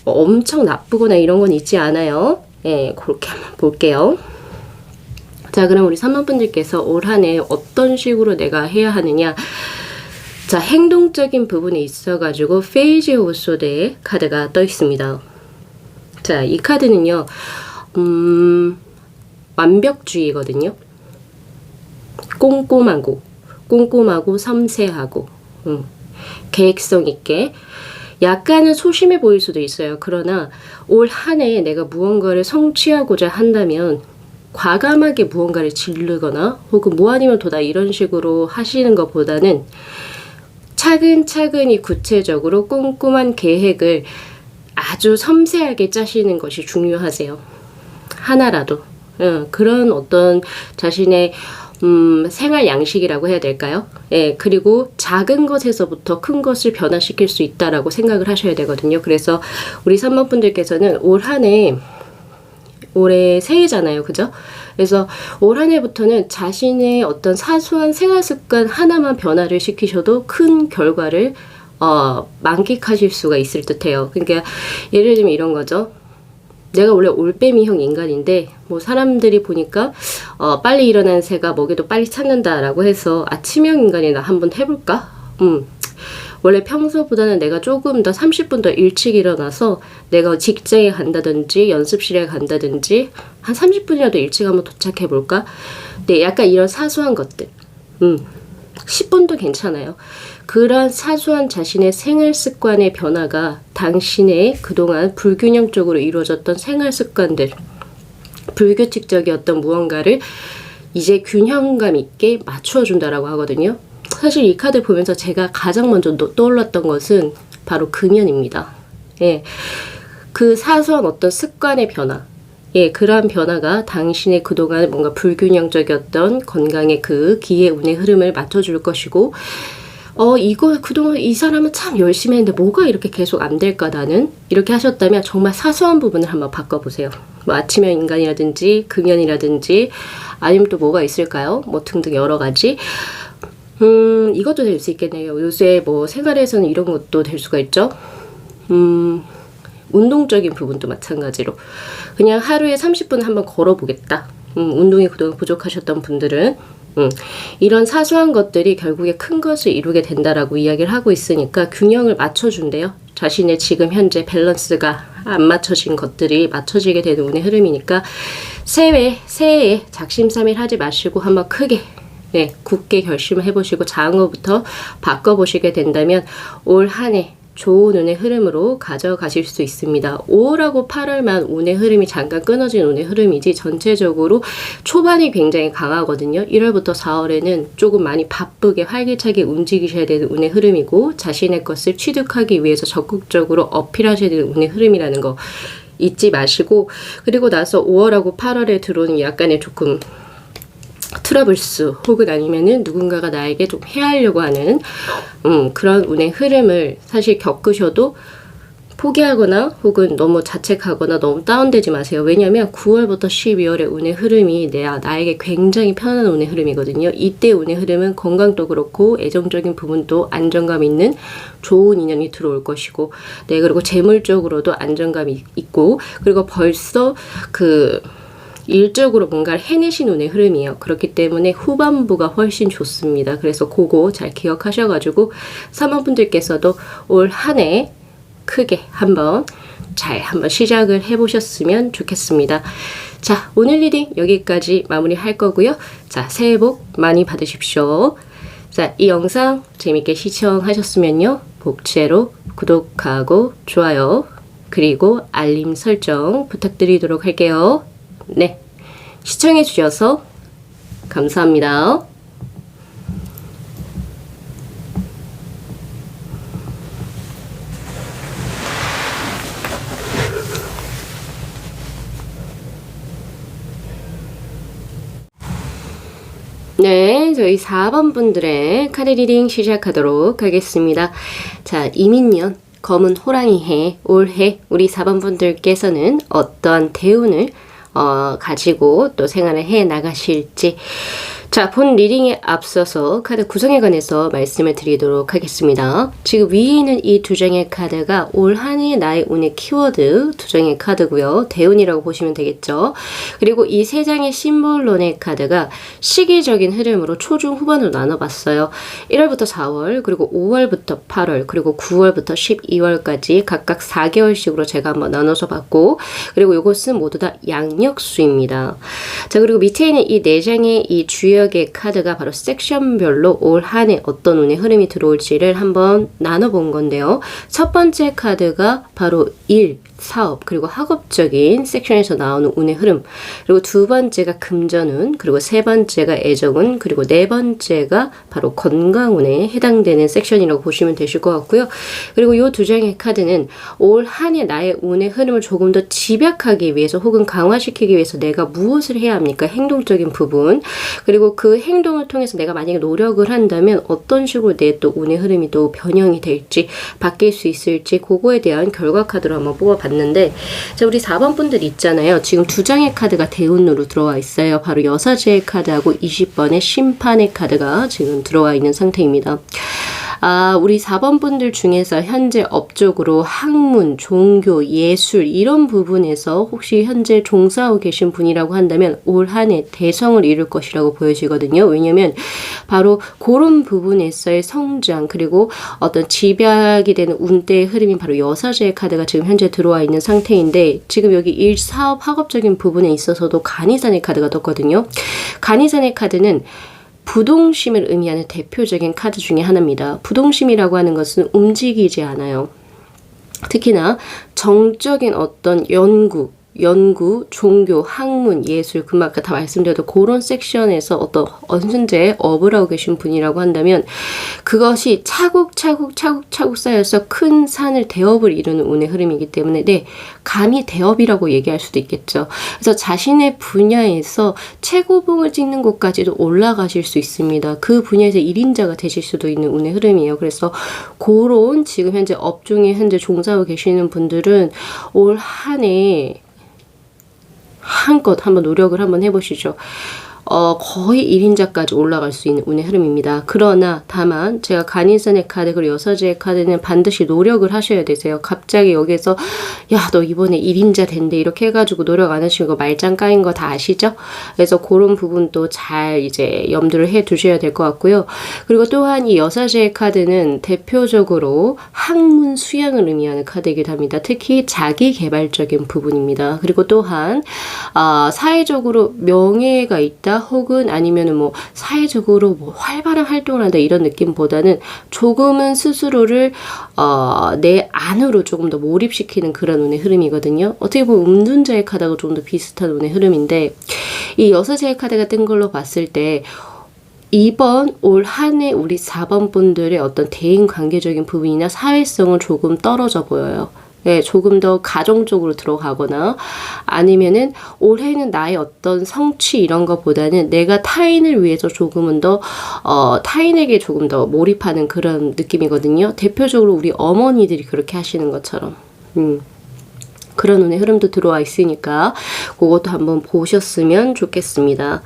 엄청 나쁘거나 이런 건 있지 않아요. 예, 그렇게 한번 볼게요. 자, 그럼 우리 3번 분들께서 올 한 해 어떤 식으로 내가 해야 하느냐. 자, 행동적인 부분에 있어가지고 페이지 오브 소드의 카드가 떠 있습니다. 자, 이 카드는요, 완벽주의거든요. 꼼꼼하고 섬세하고, 계획성 있게, 약간은 소심해 보일 수도 있어요. 그러나 올 한 해 내가 무언가를 성취하고자 한다면 과감하게 무언가를 지르거나 혹은 뭐 아니면 도다 이런 식으로 하시는 것보다는 차근차근히 구체적으로 꼼꼼한 계획을 아주 섬세하게 짜시는 것이 중요하세요. 하나라도. 그런 어떤 자신의 생활 양식이라고 해야 될까요? 예, 그리고 작은 것에서부터 큰 것을 변화시킬 수 있다라고 생각을 하셔야 되거든요. 그래서 우리 3번 분들께서는 올 한 해 올해 새해잖아요. 그죠? 그래서 올 한 해부터는 자신의 어떤 사소한 생활 습관 하나만 변화를 시키셔도 큰 결과를 만끽하실 수가 있을 듯해요. 그러니까 예를 들면 이런 거죠. 내가 원래 올빼미형 인간인데 뭐 사람들이 보니까 빨리 일어나는 새가 먹이도 빨리 찾는다라고 해서 아침형 인간이나 한번 해볼까? 원래 평소보다는 내가 조금 더 30분 더 일찍 일어나서 내가 직장에 간다든지 연습실에 간다든지 한 30분이라도 일찍 한번 도착해 볼까? 네, 약간 이런 사소한 것들. 10분도 괜찮아요. 그런 사소한 자신의 생활 습관의 변화가 당신의 그동안 불균형적으로 이루어졌던 생활 습관들, 불규칙적이었던 무언가를 이제 균형감 있게 맞춰준다라고 하거든요. 사실 이 카드 보면서 제가 가장 먼저 떠올랐던 것은 바로 금연입니다. 예, 그 사소한 어떤 습관의 변화, 예, 그러한 변화가 당신의 그동안 뭔가 불균형적이었던 건강의 그 기의 운의 흐름을 맞춰줄 것이고, 이거 그동안 이 사람은 참 열심히 했는데 뭐가 이렇게 계속 안 될까 나는? 이렇게 하셨다면 정말 사소한 부분을 한번 바꿔보세요. 뭐 아침형 인간이라든지 금연이라든지 아니면 또 뭐가 있을까요? 뭐 등등 여러 가지. 이것도 될 수 있겠네요. 요새 뭐 생활에서는 이런 것도 될 수가 있죠. 운동적인 부분도 마찬가지로 그냥 하루에 30분 한번 걸어보겠다. 운동이 그동안 부족하셨던 분들은 이런 사소한 것들이 결국에 큰 것을 이루게 된다라고 이야기를 하고 있으니까 균형을 맞춰준대요. 자신의 지금 현재 밸런스가 안 맞춰진 것들이 맞춰지게 되는 운의 흐름이니까 새해에 작심삼일 하지 마시고 한번 크게 굳게 결심을 해보시고 작은 것부터 바꿔보시게 된다면 올 한 해 좋은 운의 흐름으로 가져가실 수 있습니다. 5월하고 8월만 운의 흐름이 잠깐 끊어진 운의 흐름이지 전체적으로 초반이 굉장히 강하거든요. 1월부터 4월에는 조금 많이 바쁘게 활기차게 움직이셔야 되는 운의 흐름이고 자신의 것을 취득하기 위해서 적극적으로 어필하셔야 되는 운의 흐름이라는 거 잊지 마시고, 그리고 나서 5월하고 8월에 들어오는 약간의 조금 트러블스 혹은 아니면은 누군가가 나에게 좀 해하려고 하는 그런 운의 흐름을 사실 겪으셔도 포기하거나 혹은 너무 자책하거나 너무 다운되지 마세요. 왜냐하면 9월부터 12월의 운의 흐름이 나에게 굉장히 편한 운의 흐름이거든요. 이때 운의 흐름은 건강도 그렇고 애정적인 부분도 안정감 있는 좋은 인연이 들어올 것이고, 그리고 재물적으로도 안정감이 있고, 그리고 벌써 일적으로 뭔가를 해내신 운의 흐름이에요. 그렇기 때문에 후반부가 훨씬 좋습니다. 그래서 그거 잘 기억하셔가지고 사모분들께서도 올 한 해 크게 한번 시작을 해보셨으면 좋겠습니다. 자, 오늘 리딩 여기까지 마무리할 거고요. 자, 새해 복 많이 받으십시오. 자, 이 영상 재밌게 시청하셨으면요, 복제로 구독하고 좋아요 그리고 알림 설정 부탁드리도록 할게요. 네, 시청해 주셔서 감사합니다. 네, 저희 4번 분들의 카드 리딩 시작하도록 하겠습니다. 자, 이민년 검은 호랑이 해 올해 우리 4번 분들께서는 어떠한 대운을 가지고 또 생활을 해 나가실지, 자, 본 리딩에 앞서서 카드 구성에 관해서 말씀을 드리도록 하겠습니다. 지금 위에 있는 이 두 장의 카드가 올 한 해 나의 운의 키워드 두 장의 카드고요. 대운이라고 보시면 되겠죠. 그리고 이 세 장의 심볼론의 카드가 시기적인 흐름으로 초중 후반으로 나눠봤어요. 1월부터 4월, 그리고 5월부터 8월, 그리고 9월부터 12월까지 각각 4개월씩으로 제가 한번 나눠서 봤고, 그리고 이것은 모두 다 양력수입니다. 자, 그리고 밑에 있는 이 네 장의 이 주역의 카드가 바로 섹션별로 올 한 해 어떤 운의 흐름이 들어올지를 한번 나눠본 건데요. 첫 번째 카드가 바로 일, 사업, 그리고 학업적인 섹션에서 나오는 운의 흐름, 그리고 두 번째가 금전운, 그리고 세 번째가 애정운, 그리고 네 번째가 바로 건강운에 해당되는 섹션이라고 보시면 되실 것 같고요. 그리고 이 두 장의 카드는 올 한 해 나의 운의 흐름을 조금 더 집약하기 위해서 혹은 강화시키기 위해서 내가 무엇을 해야 합니까? 행동적인 부분, 그리고 그 행동을 통해서 내가 만약에 노력을 한다면 어떤 식으로 내 또 운의 흐름이 또 변형이 될지 바뀔 수 있을지, 그거에 대한 결과 카드로 한번 뽑아봤는데, 자, 우리 4번 분들 있잖아요. 지금 두 장의 카드가 대운으로 들어와 있어요. 바로 여사제의 카드하고 20번의 심판의 카드가 지금 들어와 있는 상태입니다. 우리 4번 분들 중에서 현재 업적으로 학문, 종교, 예술 이런 부분에서 혹시 현재 종사하고 계신 분이라고 한다면 올 한 해 대성을 이룰 것이라고 보여지거든요. 왜냐면 바로 그런 부분에서의 성장, 그리고 어떤 집약이 되는 운대의 흐름이 바로 여사제의 카드가 지금 현재 들어와 있는 상태인데, 지금 여기 일, 사업, 학업적인 부분에 있어서도 간이산의 카드가 떴거든요. 간이산의 카드는 부동심을 의미하는 대표적인 카드 중에 하나입니다. 부동심이라고 하는 것은 움직이지 않아요. 특히나 정적인 어떤 연구, 종교, 학문, 예술, 금방 아까 다 말씀드렸던 그런 섹션에서 어떤 현재 업을 하고 계신 분이라고 한다면 그것이 차곡차곡 쌓여서 큰 산을 대업을 이루는 운의 흐름이기 때문에 감히 대업이라고 얘기할 수도 있겠죠. 그래서 자신의 분야에서 최고봉을 찍는 곳까지도 올라가실 수 있습니다. 그 분야에서 1인자가 되실 수도 있는 운의 흐름이에요. 그래서 그런 지금 현재 업종에 현재 종사하고 계시는 분들은 올 한 해 한껏 한번 노력을 한번 해보시죠. 거의 1인자까지 올라갈 수 있는 운의 흐름입니다. 그러나 다만 제가 간인선의 카드 그리고 여사제의 카드는 반드시 노력을 하셔야 되세요. 갑자기 여기서 야 너 이번에 1인자 된대 이렇게 해가지고 노력 안 하시고 말짱 까인 거 다 아시죠? 그래서 그런 부분도 잘 이제 염두를 해 두셔야 될 것 같고요. 그리고 또한 이 여사제의 카드는 대표적으로 학문 수양을 의미하는 카드이기도 합니다. 특히 자기 개발적인 부분입니다. 그리고 또한 사회적으로 명예가 있다 혹은 아니면은 뭐 사회적으로 뭐 활발한 활동을 한다 이런 느낌보다는 조금은 스스로를 내 안으로 조금 더 몰입시키는 그런 운의 흐름이거든요. 어떻게 보면 음둔자의 카드가 좀 더 비슷한 운의 흐름인데 이 여사제의 카드가 뜬 걸로 봤을 때 이번 올 한 해 우리 4번 분들의 어떤 대인 관계적인 부분이나 사회성은 조금 떨어져 보여요. 네, 조금 더 가정적으로 들어가거나 아니면은 올해는 나의 어떤 성취 이런 것보다는 내가 타인을 위해서 조금은 더 타인에게 조금 더 몰입하는 그런 느낌이거든요. 대표적으로 우리 어머니들이 그렇게 하시는 것처럼 그런 운의 흐름도 들어와 있으니까 그것도 한번 보셨으면 좋겠습니다.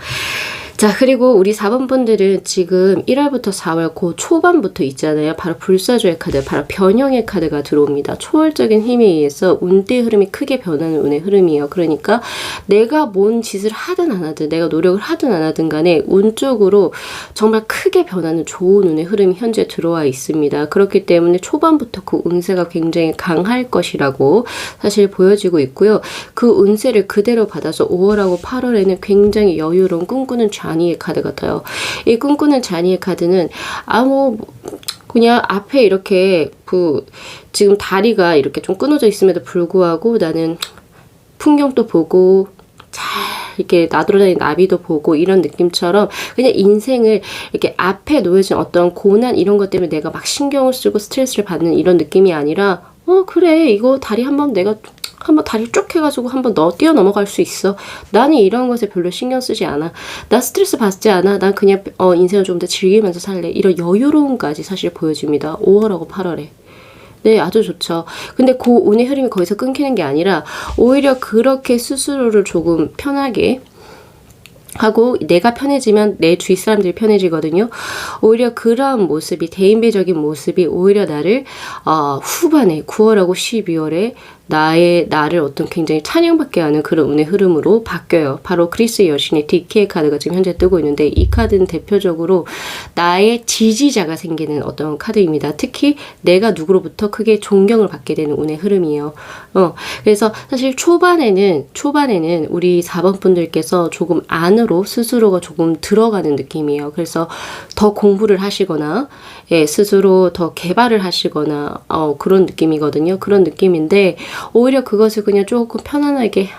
자, 그리고 우리 4번 분들은 지금 1월부터 4월 그 초반부터 있잖아요. 바로 불사조의 카드, 바로 변형의 카드가 들어옵니다. 초월적인 힘에 의해서 운대의 흐름이 크게 변하는 운의 흐름이에요. 그러니까 내가 뭔 짓을 하든 안 하든, 내가 노력을 하든 안 하든 간에 운 쪽으로 정말 크게 변하는 좋은 운의 흐름이 현재 들어와 있습니다. 그렇기 때문에 초반부터 그 운세가 굉장히 강할 것이라고 사실 보여지고 있고요. 그 운세를 그대로 받아서 5월하고 8월에는 굉장히 여유로운 꿈꾸는 자니의 카드 같아요. 이 꿈꾸는 자니의 카드는 그냥 앞에 이렇게 지금 다리가 이렇게 좀 끊어져 있음에도 불구하고 나는 풍경도 보고 잘 이렇게 나돌아다니는 나비도 보고 이런 느낌처럼 그냥 인생을 이렇게 앞에 놓여진 어떤 고난 이런 것 때문에 내가 막 신경을 쓰고 스트레스를 받는 이런 느낌이 아니라 그래 이거 다리 한번 다리 쭉 해가지고 한번 뛰어넘어갈 수 있어. 나는 이런 것에 별로 신경 쓰지 않아. 나 스트레스 받지 않아. 난 그냥 인생을 좀 더 즐기면서 살래. 이런 여유로움까지 사실 보여집니다. 5월하고 8월에. 네, 아주 좋죠. 근데 그 운의 흐름이 거기서 끊기는 게 아니라 오히려 그렇게 스스로를 조금 편하게 하고 내가 편해지면 내 주위 사람들이 편해지거든요. 오히려 그런 모습이 대인배적인 모습이 오히려 나를 후반에 9월하고 12월에 나를 어떤 굉장히 찬양받게 하는 그런 운의 흐름으로 바뀌어요. 바로 그리스의 여신의 디키의 카드가 지금 현재 뜨고 있는데 이 카드는 대표적으로 나의 지지자가 생기는 어떤 카드입니다. 특히 내가 누구로부터 크게 존경을 받게 되는 운의 흐름이에요. 그래서 사실 초반에는 우리 4번 분들께서 조금 안으로 스스로가 조금 들어가는 느낌이에요. 그래서 더 공부를 하시거나 스스로 더 개발을 하시거나 그런 느낌이거든요. 그런 느낌인데 오히려 그것을 그냥 조금 편안하게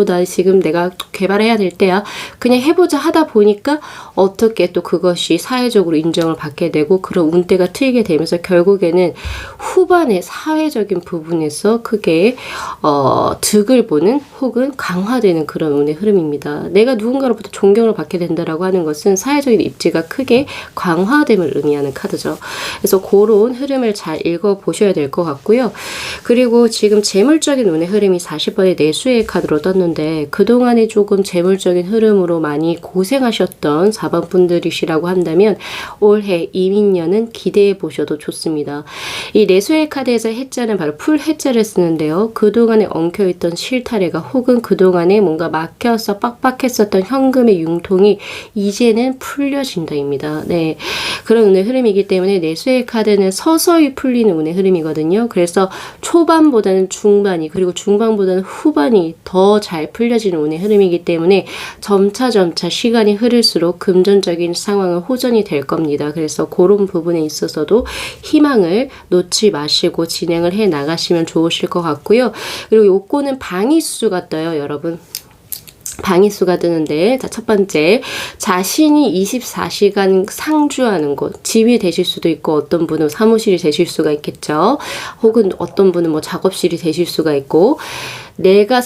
나 지금 내가 개발해야 될 때야 그냥 해보자 하다 보니까 어떻게 또 그것이 사회적으로 인정을 받게 되고 그런 운대가 트이게 되면서 결국에는 후반에 사회적인 부분에서 크게 득을 보는 혹은 강화되는 그런 운의 흐름입니다. 내가 누군가로부터 존경을 받게 된다라고 하는 것은 사회적인 입지가 크게 강화됨을 의미하는 카드죠. 그래서 그런 흐름을 잘 읽어보셔야 될 것 같고요. 그리고 지금 재물적인 운의 흐름이 40번의 내수의 카드로 떴는데 그동안에 조금 재물적인 흐름으로 많이 고생하셨던 4번 분들이시라고 한다면 올해 이민년은 기대해 보셔도 좋습니다. 이 내수의 카드에서 해자는 바로 풀 해자를 쓰는데요. 그동안에 엉켜있던 실타래가 혹은 그동안에 뭔가 막혀서 빡빡했었던 현금의 융통이 이제는 풀려진다입니다. 네, 그런 운의 흐름이기 때문에 내수의 카드는 서서히 풀리는 운의 흐름이거든요. 그래서 초반보다는 중반이 그리고 중반보다는 후반이 더 잘 풀려지는 운의 흐름이기 때문에 점차 시간이 흐를수록 금전적인 상황은 호전이 될 겁니다. 그래서 그런 부분에 있어서도 희망을 놓지 마시고 진행을 해 나가시면 좋으실 것 같고요. 그리고 요거는 방위수가 떠요, 여러분. 방위수가 뜨는데, 자, 첫 번째, 자신이 24시간 상주하는 곳, 집이 되실 수도 있고, 어떤 분은 사무실이 되실 수가 있겠죠. 혹은 어떤 분은 뭐 작업실이 되실 수가 있고, 내가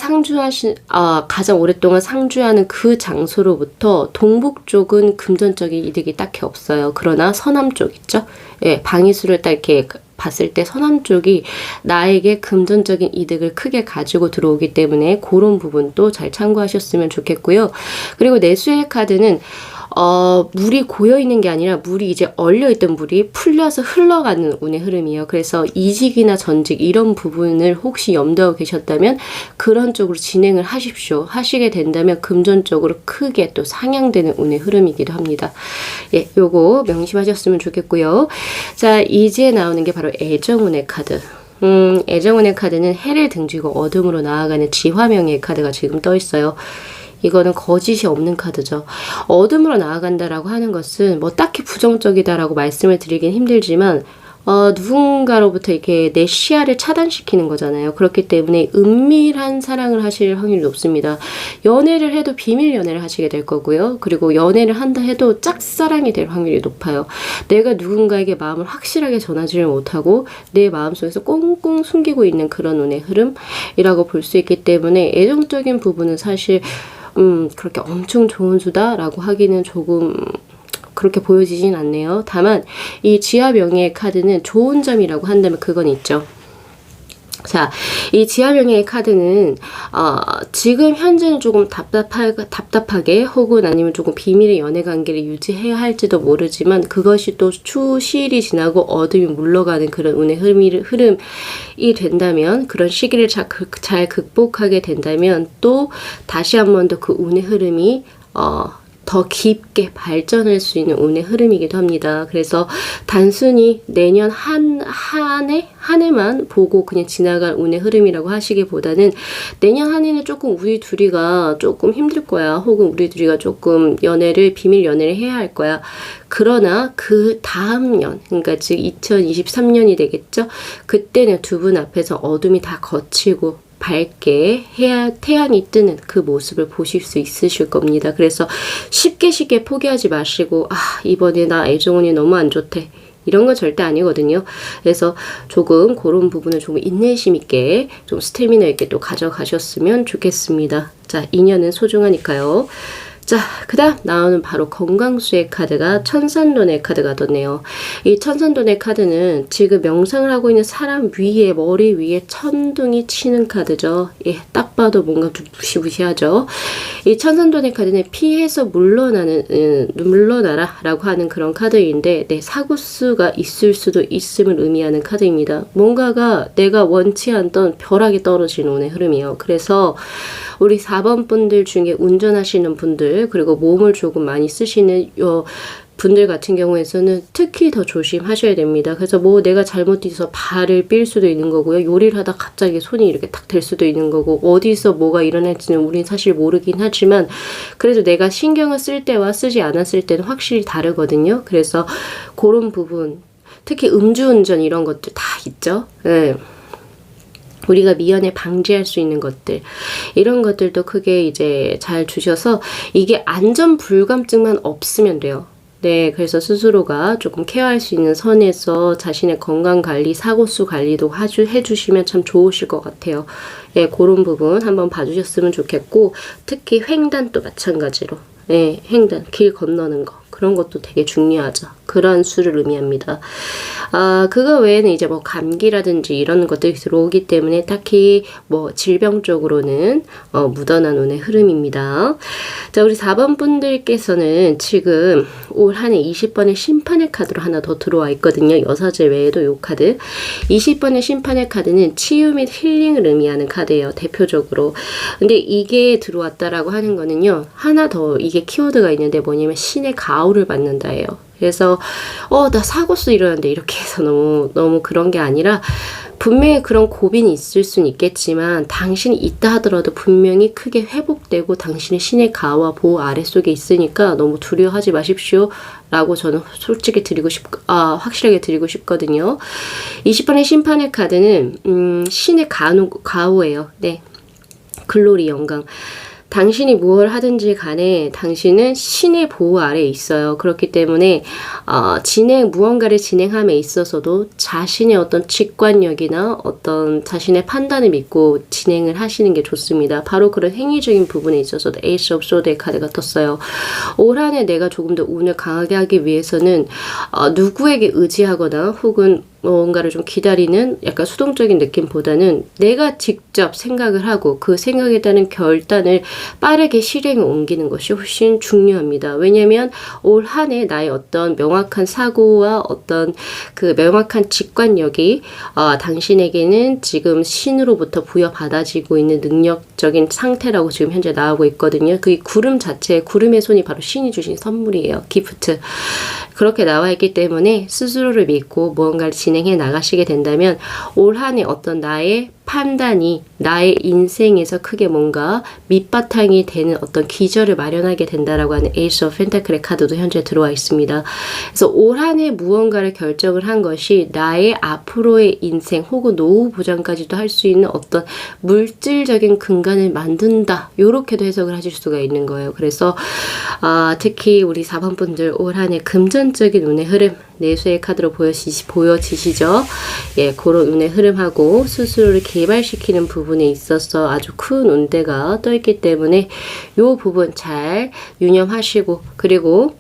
가장 오랫동안 상주하는 그 장소로부터 동북 쪽은 금전적인 이득이 딱히 없어요. 그러나 서남 쪽 있죠? 예, 방위수를 딱 이렇게 봤을 때 서남 쪽이 나에게 금전적인 이득을 크게 가지고 들어오기 때문에 그런 부분도 잘 참고하셨으면 좋겠고요. 그리고 내수의 카드는 물이 고여있는 게 아니라 물이 이제 얼려있던 물이 풀려서 흘러가는 운의 흐름이에요. 그래서 이직이나 전직 이런 부분을 혹시 염두하고 계셨다면 그런 쪽으로 진행을 하십시오. 하시게 된다면 금전적으로 크게 또 상향되는 운의 흐름이기도 합니다. 예, 요거 명심하셨으면 좋겠고요. 자, 이제 나오는 게 바로 애정운의 카드. 애정운의 카드는 해를 등지고 어둠으로 나아가는 지화명의 카드가 지금 떠 있어요. 이거는 거짓이 없는 카드죠. 어둠으로 나아간다라고 하는 것은 뭐 딱히 부정적이다라고 말씀을 드리긴 힘들지만 누군가로부터 이렇게 내 시야를 차단시키는 거잖아요. 그렇기 때문에 은밀한 사랑을 하실 확률이 높습니다. 연애를 해도 비밀 연애를 하시게 될 거고요. 그리고 연애를 한다 해도 짝사랑이 될 확률이 높아요. 내가 누군가에게 마음을 확실하게 전하지를 못하고 내 마음속에서 꽁꽁 숨기고 있는 그런 운의 흐름이라고 볼 수 있기 때문에 애정적인 부분은 사실 그렇게 엄청 좋은 수다라고 하기는 조금 그렇게 보여지진 않네요. 다만 이 지하명예의 카드는 좋은 점이라고 한다면 그건 있죠. 자, 이 지하명예의 카드는 지금 현재는 조금 답답하게 혹은 아니면 조금 비밀의 연애관계를 유지해야 할지도 모르지만 그것이 또 추시일이 지나고 어둠이 물러가는 그런 운의 흐름이 된다면 그런 시기를 잘 극복하게 된다면 또 다시 한 번 더 그 운의 흐름이 더 깊게 발전할 수 있는 운의 흐름이기도 합니다. 그래서 단순히 내년 한 해만 보고 그냥 지나갈 운의 흐름이라고 하시기보다는 내년 한 해는 조금 우리 둘이가 조금 힘들 거야. 혹은 우리 둘이가 조금 비밀 연애를 해야 할 거야. 그러나 그 다음 년, 그러니까 즉 2023년이 되겠죠? 그때는 두 분 앞에서 어둠이 다 거치고 밝게 태양이 뜨는 그 모습을 보실 수 있으실 겁니다. 그래서 쉽게 포기하지 마시고 이번에 나 애정운이 너무 안 좋대. 이런 건 절대 아니거든요. 그래서 조금 그런 부분을 좀 인내심 있게 좀 스태미나 있게 또 가져가셨으면 좋겠습니다. 자, 인연은 소중하니까요. 자, 그 다음 나오는 바로 건강수의 카드가 천산돈의 카드가 떴네요. 이 천산돈의 카드는 지금 명상을 하고 있는 사람 위에, 머리 위에 천둥이 치는 카드죠. 예, 딱 봐도 뭔가 좀 무시무시하죠. 이 천산돈의 카드는 피해서 물러나라 라고 하는 그런 카드인데, 사고수가 있을 수도 있음을 의미하는 카드입니다. 뭔가가 내가 원치 않던 벼락이 떨어지는 운의 흐름이에요. 그래서 우리 4번 분들 중에 운전하시는 분들, 그리고 몸을 조금 많이 쓰시는 분들 같은 경우에서는 특히 더 조심하셔야 됩니다. 그래서 뭐 내가 잘못해서 발을 삘 수도 있는 거고요. 요리를 하다 갑자기 손이 이렇게 탁 될 수도 있는 거고, 어디서 뭐가 일어날지는 우린 사실 모르긴 하지만 그래도 내가 신경을 쓸 때와 쓰지 않았을 때는 확실히 다르거든요. 그래서 그런 부분, 특히 음주운전 이런 것들 다 있죠. 네. 우리가 미연에 방지할 수 있는 것들, 이런 것들도 크게 이제 잘 주셔서 이게 안전 불감증만 없으면 돼요. 네, 그래서 스스로가 조금 케어할 수 있는 선에서 자신의 건강관리, 사고수 관리도 해주시면 참 좋으실 것 같아요. 예, 그런 부분 한번 봐주셨으면 좋겠고, 특히 횡단도 마찬가지로, 예, 횡단, 길 건너는 거, 그런 것도 되게 중요하죠. 그런 수를 의미합니다. 그거 외에는 이제 뭐 감기라든지 이런 것들이 들어오기 때문에 딱히 뭐 질병 쪽으로는 묻어난 운의 흐름입니다. 자, 우리 4번 분들께서는 지금 올 한 해 20번의 심판의 카드로 하나 더 들어와 있거든요. 여사제 외에도 요 카드. 20번의 심판의 카드는 치유 및 힐링을 의미하는 카드예요. 대표적으로. 근데 이게 들어왔다라고 하는 거는요. 하나 더 이게 키워드가 있는데 뭐냐면 신의 가호를 받는다예요. 그래서 나 사고수 일어났는데 이렇게 해서 너무 그런 게 아니라 분명히 그런 고민이 있을 수는 있겠지만 당신이 있다 하더라도 분명히 크게 회복되고 당신의 신의 가와 보호 아래속에 있으니까 너무 두려워하지 마십시오 라고 저는 솔직히 확실하게 드리고 싶거든요. 20번의 심판의 카드는 신의 가호예요. 네, 글로리 영광. 당신이 무엇을 하든지 간에 당신은 신의 보호 아래에 있어요. 그렇기 때문에 무언가를 진행함에 있어서도 자신의 어떤 직관력이나 어떤 자신의 판단을 믿고 진행을 하시는 게 좋습니다. 바로 그런 행위적인 부분에 있어서도 에이스 오브 소드의 카드가 떴어요. 올 한 해 내가 조금 더 운을 강하게 하기 위해서는 누구에게 의지하거나 혹은 뭔가를 좀 기다리는 약간 수동적인 느낌보다는 내가 직접 생각을 하고 그 생각에 따른 결단을 빠르게 실행에 옮기는 것이 훨씬 중요합니다. 왜냐하면 올 한 해 나의 어떤 명확한 사고와 어떤 그 명확한 직관력이 당신에게는 지금 신으로부터 부여받아지고 있는 능력적인 상태라고 지금 현재 나오고 있거든요. 그 구름 자체, 구름의 손이 바로 신이 주신 선물이에요. 기프트. 그렇게 나와 있기 때문에 스스로를 믿고 무언가를 진행해 나가시게 된다면 올 한 해 어떤 나의 판단이 나의 인생에서 크게 뭔가 밑바탕이 되는 어떤 기절을 마련하게 된다라고 하는 에이스 오브 펜타클의 카드도 현재 들어와 있습니다. 그래서 올 한 해 무언가를 결정을 한 것이 나의 앞으로의 인생 혹은 노후 보장까지도 할 수 있는 어떤 물질적인 근간을 만든다. 이렇게도 해석을 하실 수가 있는 거예요. 그래서 특히 우리 4번 분들 올 한 해 금전적인 운의 흐름 내수의 카드로 보여지시죠? 예, 그런 운의 흐름하고 스스로를 개발시키는 부분에 있어서 아주 큰 운대가 떠있기 때문에 이 부분 잘 유념하시고, 그리고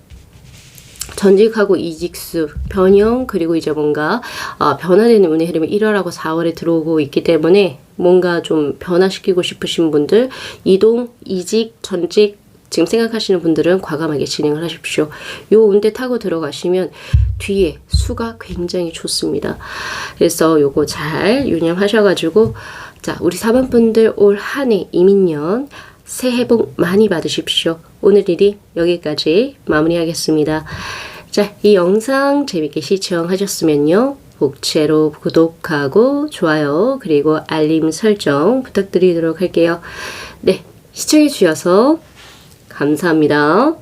전직하고 이직수, 변형, 그리고 이제 뭔가 변화되는 운의 흐름이 1월하고 4월에 들어오고 있기 때문에 뭔가 좀 변화시키고 싶으신 분들, 이동, 이직, 전직 지금 생각하시는 분들은 과감하게 진행을 하십시오. 요 운대 타고 들어가시면 뒤에 수가 굉장히 좋습니다. 그래서 요거 잘 유념하셔가지고, 자, 우리 4번 분들 올 한 해 이민년 새해 복 많이 받으십시오. 오늘 일이 여기까지 마무리하겠습니다. 자, 이 영상 재밌게 시청하셨으면요, 복채로 구독하고 좋아요 그리고 알림 설정 부탁드리도록 할게요. 네, 시청해 주셔서 감사합니다.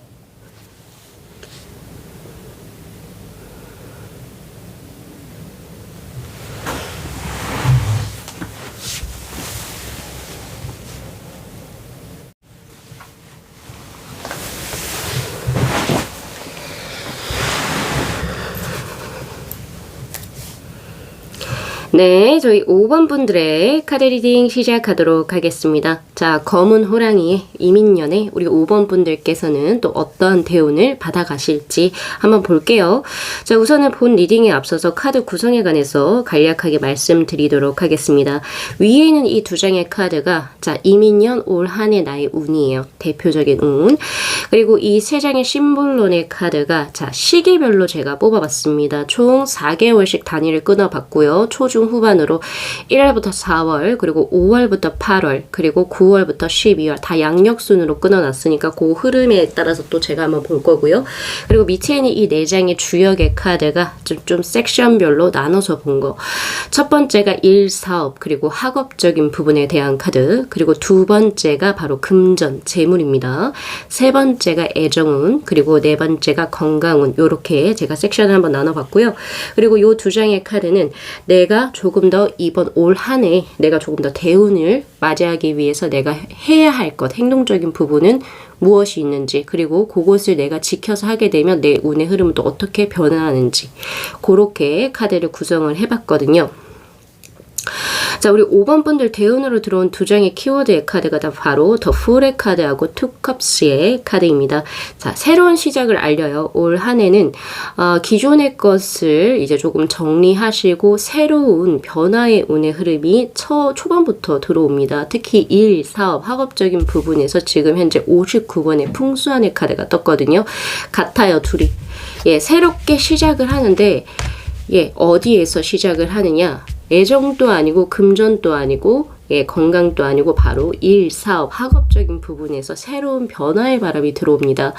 네, 저희 5번 분들의 카드 리딩 시작하도록 하겠습니다. 자, 검은 호랑이의 이민년에 우리 5번 분들께서는 또 어떤 대운을 받아가실지 한번 볼게요. 자, 우선은 본 리딩에 앞서서 카드 구성에 관해서 간략하게 말씀드리도록 하겠습니다. 위에 있는 이 두 장의 카드가 자, 이민년 올 한 해 나의 운이에요. 대표적인 운. 그리고 이 세 장의 심볼론의 카드가 자, 시기별로 제가 뽑아봤습니다. 총 4개월씩 단위를 끊어봤고요. 초중 후반으로 1월부터 4월, 그리고 5월부터 8월, 그리고 9월부터 12월 다 양력순으로 끊어놨으니까 그 흐름에 따라서 또 제가 한번 볼 거고요. 그리고 밑에 있는 이 4장의 주역의 카드가 좀 섹션별로 나눠서 본 거. 첫 번째가 일, 사업, 그리고 학업적인 부분에 대한 카드. 그리고 두 번째가 바로 금전, 재물입니다. 세 번째가 애정운, 그리고 네 번째가 건강운. 요렇게 제가 섹션을 한번 나눠봤고요. 그리고 요 두 장의 카드는 내가 조금 더 이번 올 한 해 내가 조금 더 대운을 맞이하기 위해서 내가 해야 할 것, 행동적인 부분은 무엇이 있는지, 그리고 그것을 내가 지켜서 하게 되면 내 운의 흐름은 또 어떻게 변화하는지, 그렇게 카드를 구성을 해봤거든요. 자, 우리 5번 분들 대운으로 들어온 두 장의 키워드의 카드가 다 바로 더 풀의 카드하고 투 컵스의 카드입니다. 자, 새로운 시작을 알려요. 올 한 해는 기존의 것을 이제 조금 정리하시고 새로운 변화의 운의 흐름이 초반부터 들어옵니다. 특히 일, 사업, 학업적인 부분에서 지금 현재 59번의 풍수한의 카드가 떴거든요. 같아요, 둘이. 예, 새롭게 시작을 하는데, 예, 어디에서 시작을 하느냐? 애정도 아니고 금전도 아니고 예, 건강도 아니고 바로 일, 사업, 학업적인 부분에서 새로운 변화의 바람이 들어옵니다.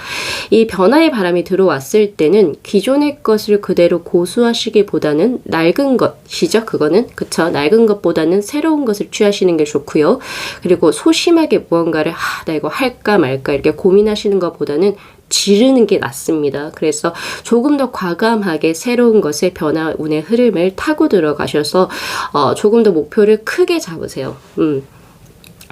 이 변화의 바람이 들어왔을 때는 기존의 것을 그대로 고수하시기보다는 낡은 것이죠. 그거는 그쵸. 낡은 것보다는 새로운 것을 취하시는 게 좋고요. 그리고 소심하게 무언가를 나 이거 할까 말까 이렇게 고민하시는 것보다는 지르는 게 낫습니다. 그래서 조금 더 과감하게 새로운 것의 변화, 운의 흐름을 타고 들어가셔서 조금 더 목표를 크게 잡으세요.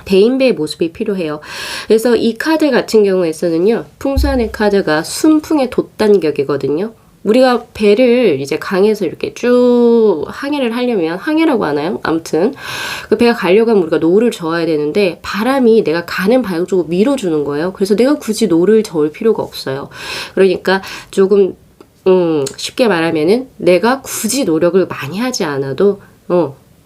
대인배의 모습이 필요해요. 그래서 이 카드 같은 경우에서는요. 풍수한의 카드가 순풍의 돛단격이거든요. 우리가 배를 이제 강에서 이렇게 쭉 항해를 하려면 항해라고 하나요? 아무튼 그 배가 가려고 하면 우리가 노를 저어야 되는데 바람이 내가 가는 방향 쪽으로 밀어주는 거예요. 그래서 내가 굳이 노를 저을 필요가 없어요. 그러니까 조금 쉽게 말하면은 내가 굳이 노력을 많이 하지 않아도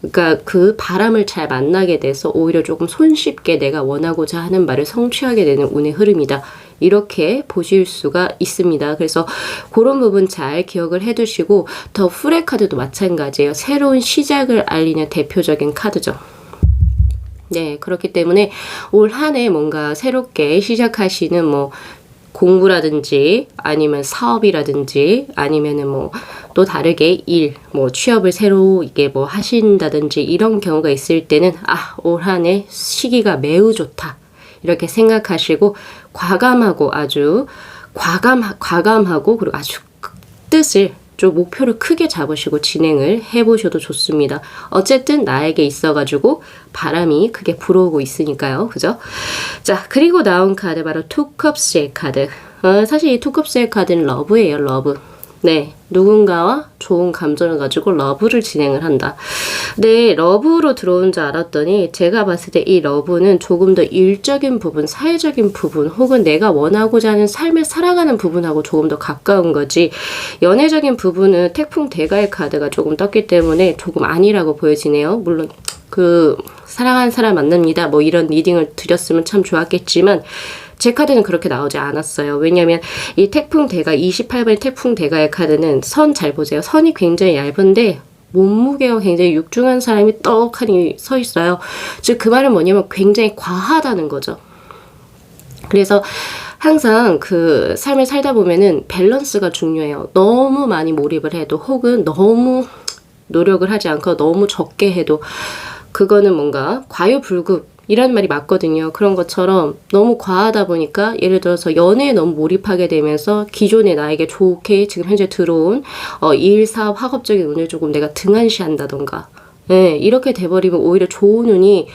그러니까 그 바람을 잘 만나게 돼서 오히려 조금 손쉽게 내가 원하고자 하는 바를 성취하게 되는 운의 흐름이다. 이렇게 보실 수가 있습니다. 그래서 그런 부분 잘 기억을 해두시고 더 풀의 카드도 마찬가지예요. 새로운 시작을 알리는 대표적인 카드죠. 네, 그렇기 때문에 올 한 해 뭔가 새롭게 시작하시는 뭐 공부라든지 아니면 사업이라든지 아니면은 뭐 또 다르게 일, 뭐 취업을 새로 이게 뭐 하신다든지 이런 경우가 있을 때는 올 한 해 시기가 매우 좋다. 이렇게 생각하시고 과감하고 아주 과감하고 그리고 아주 뜻을 좀 목표를 크게 잡으시고 진행을 해보셔도 좋습니다. 어쨌든 나에게 있어가지고 바람이 크게 불어오고 있으니까요. 그죠? 자, 그리고 나온 카드 바로 투컵스의 카드. 사실 이 투컵스의 카드는 러브예요. 러브. 네, 누군가와 좋은 감정을 가지고 러브를 진행을 한다. 네, 러브로 들어온 줄 알았더니 제가 봤을 때 이 러브는 조금 더 일적인 부분, 사회적인 부분 혹은 내가 원하고자 하는 삶을 살아가는 부분하고 조금 더 가까운 거지 연애적인 부분은 태풍 대가의 카드가 조금 떴기 때문에 조금 아니라고 보여지네요. 물론 사랑하는 사람 만납니다. 뭐 이런 리딩을 드렸으면 참 좋았겠지만 제 카드는 그렇게 나오지 않았어요. 왜냐면 이 태풍 대가 28번의 태풍 대가의 카드는 선 잘 보세요. 선이 굉장히 얇은데 몸무게가 굉장히 육중한 사람이 떡하니 서 있어요. 즉 그 말은 뭐냐면 굉장히 과하다는 거죠. 그래서 항상 그 삶을 살다 보면은 밸런스가 중요해요. 너무 많이 몰입을 해도 혹은 너무 노력을 하지 않고 너무 적게 해도 그거는 뭔가 과유불급 이라는 말이 맞거든요. 그런 것처럼 너무 과하다 보니까 예를 들어서 연애에 너무 몰입하게 되면서 기존에 나에게 좋게 지금 현재 들어온 일, 사업, 학업적인 운을 조금 내가 등한시한다던가 네, 이렇게 돼버리면 오히려 좋은 운이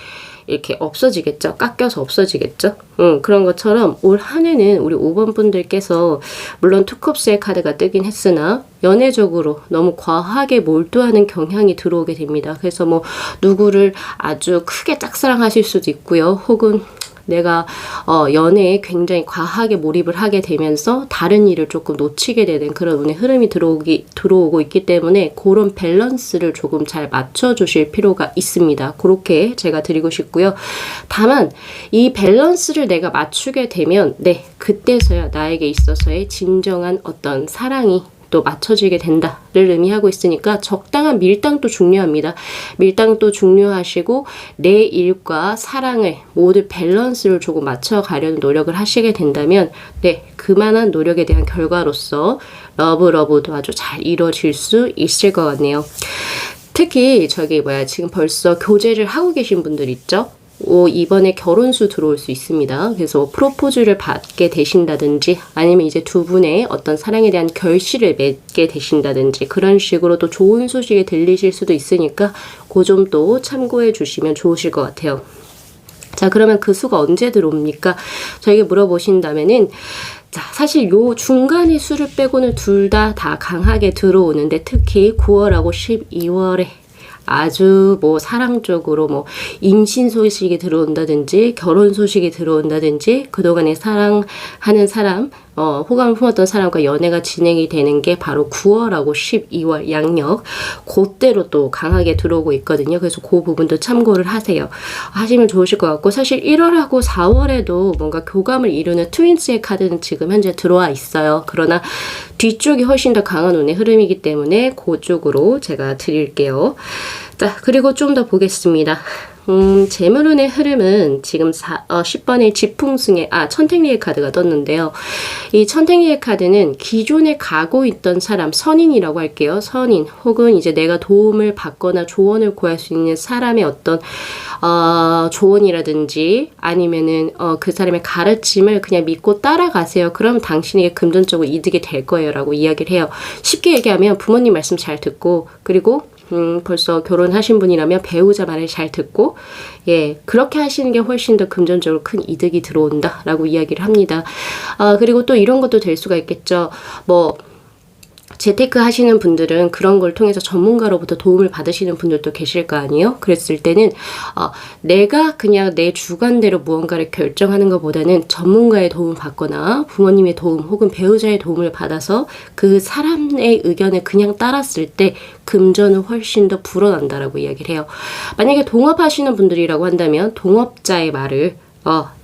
이렇게 없어지겠죠. 깎여서 없어지겠죠. 그런 것처럼 올 한 해는 우리 5번 분들께서 물론 투컵스의 카드가 뜨긴 했으나 연애적으로 너무 과하게 몰두하는 경향이 들어오게 됩니다. 그래서 뭐 누구를 아주 크게 짝사랑하실 수도 있고요. 혹은 내가 연애에 굉장히 과하게 몰입을 하게 되면서 다른 일을 조금 놓치게 되는 그런 운의 흐름이 들어오고 있기 때문에 그런 밸런스를 조금 잘 맞춰주실 필요가 있습니다. 그렇게 제가 드리고 싶고요. 다만 이 밸런스를 내가 맞추게 되면 네, 그때서야 나에게 있어서의 진정한 어떤 사랑이 또 맞춰지게 된다를 의미하고 있으니까 적당한 밀당도 중요합니다. 밀당도 중요하시고 내 일과 사랑을 모두 밸런스를 조금 맞춰가려는 노력을 하시게 된다면 네, 그만한 노력에 대한 결과로서 러브도 아주 잘 이루어질 수 있을 것 같네요. 특히 지금 벌써 교제를 하고 계신 분들 있죠? 이번에 결혼수 들어올 수 있습니다. 그래서 프로포즈를 받게 되신다든지 아니면 이제 두 분의 어떤 사랑에 대한 결실을 맺게 되신다든지 그런 식으로 또 좋은 소식이 들리실 수도 있으니까 그 점도 참고해 주시면 좋으실 것 같아요. 자, 그러면 그 수가 언제 들어옵니까? 저에게 물어보신다면은 자, 사실 요 중간의 수를 빼고는 둘 다 강하게 들어오는데 특히 9월하고 12월에 아주 뭐 사랑적으로 뭐 임신 소식이 들어온다든지 결혼 소식이 들어온다든지 그동안에 사랑하는 사람 호감을 품었던 사람과 연애가 진행이 되는 게 바로 9월하고 12월 양력 그때로 또 강하게 들어오고 있거든요. 그래서 그 부분도 참고를 하세요. 하시면 좋으실 것 같고 사실 1월하고 4월에도 뭔가 교감을 이루는 트윈스의 카드는 지금 현재 들어와 있어요. 그러나 뒤쪽이 훨씬 더 강한 운의 흐름이기 때문에 그쪽으로 제가 드릴게요. 자, 그리고 좀 더 보겠습니다. 재물운의 흐름은 지금 10번의 지풍승의, 천택리의 카드가 떴는데요. 이 천택리의 카드는 기존에 가고 있던 사람, 선인이라고 할게요. 선인, 혹은 이제 내가 도움을 받거나 조언을 구할 수 있는 사람의 어떤, 조언이라든지 아니면은, 그 사람의 가르침을 그냥 믿고 따라가세요. 그럼 당신에게 금전적으로 이득이 될 거예요. 라고 이야기를 해요. 쉽게 얘기하면 부모님 말씀 잘 듣고, 그리고 벌써 결혼하신 분이라면 배우자 말을 잘 듣고, 예, 그렇게 하시는 게 훨씬 더 금전적으로 큰 이득이 들어온다 라고 이야기를 합니다. 그리고 또 이런 것도 될 수가 있겠죠. 재테크 하시는 분들은 그런 걸 통해서 전문가로부터 도움을 받으시는 분들도 계실 거 아니에요? 그랬을 때는 내가 그냥 내 주관대로 무언가를 결정하는 것보다는 전문가의 도움을 받거나 부모님의 도움 혹은 배우자의 도움을 받아서 그 사람의 의견을 그냥 따랐을 때 금전은 훨씬 더 불어난다라고 이야기를 해요. 만약에 동업하시는 분들이라고 한다면 동업자의 말을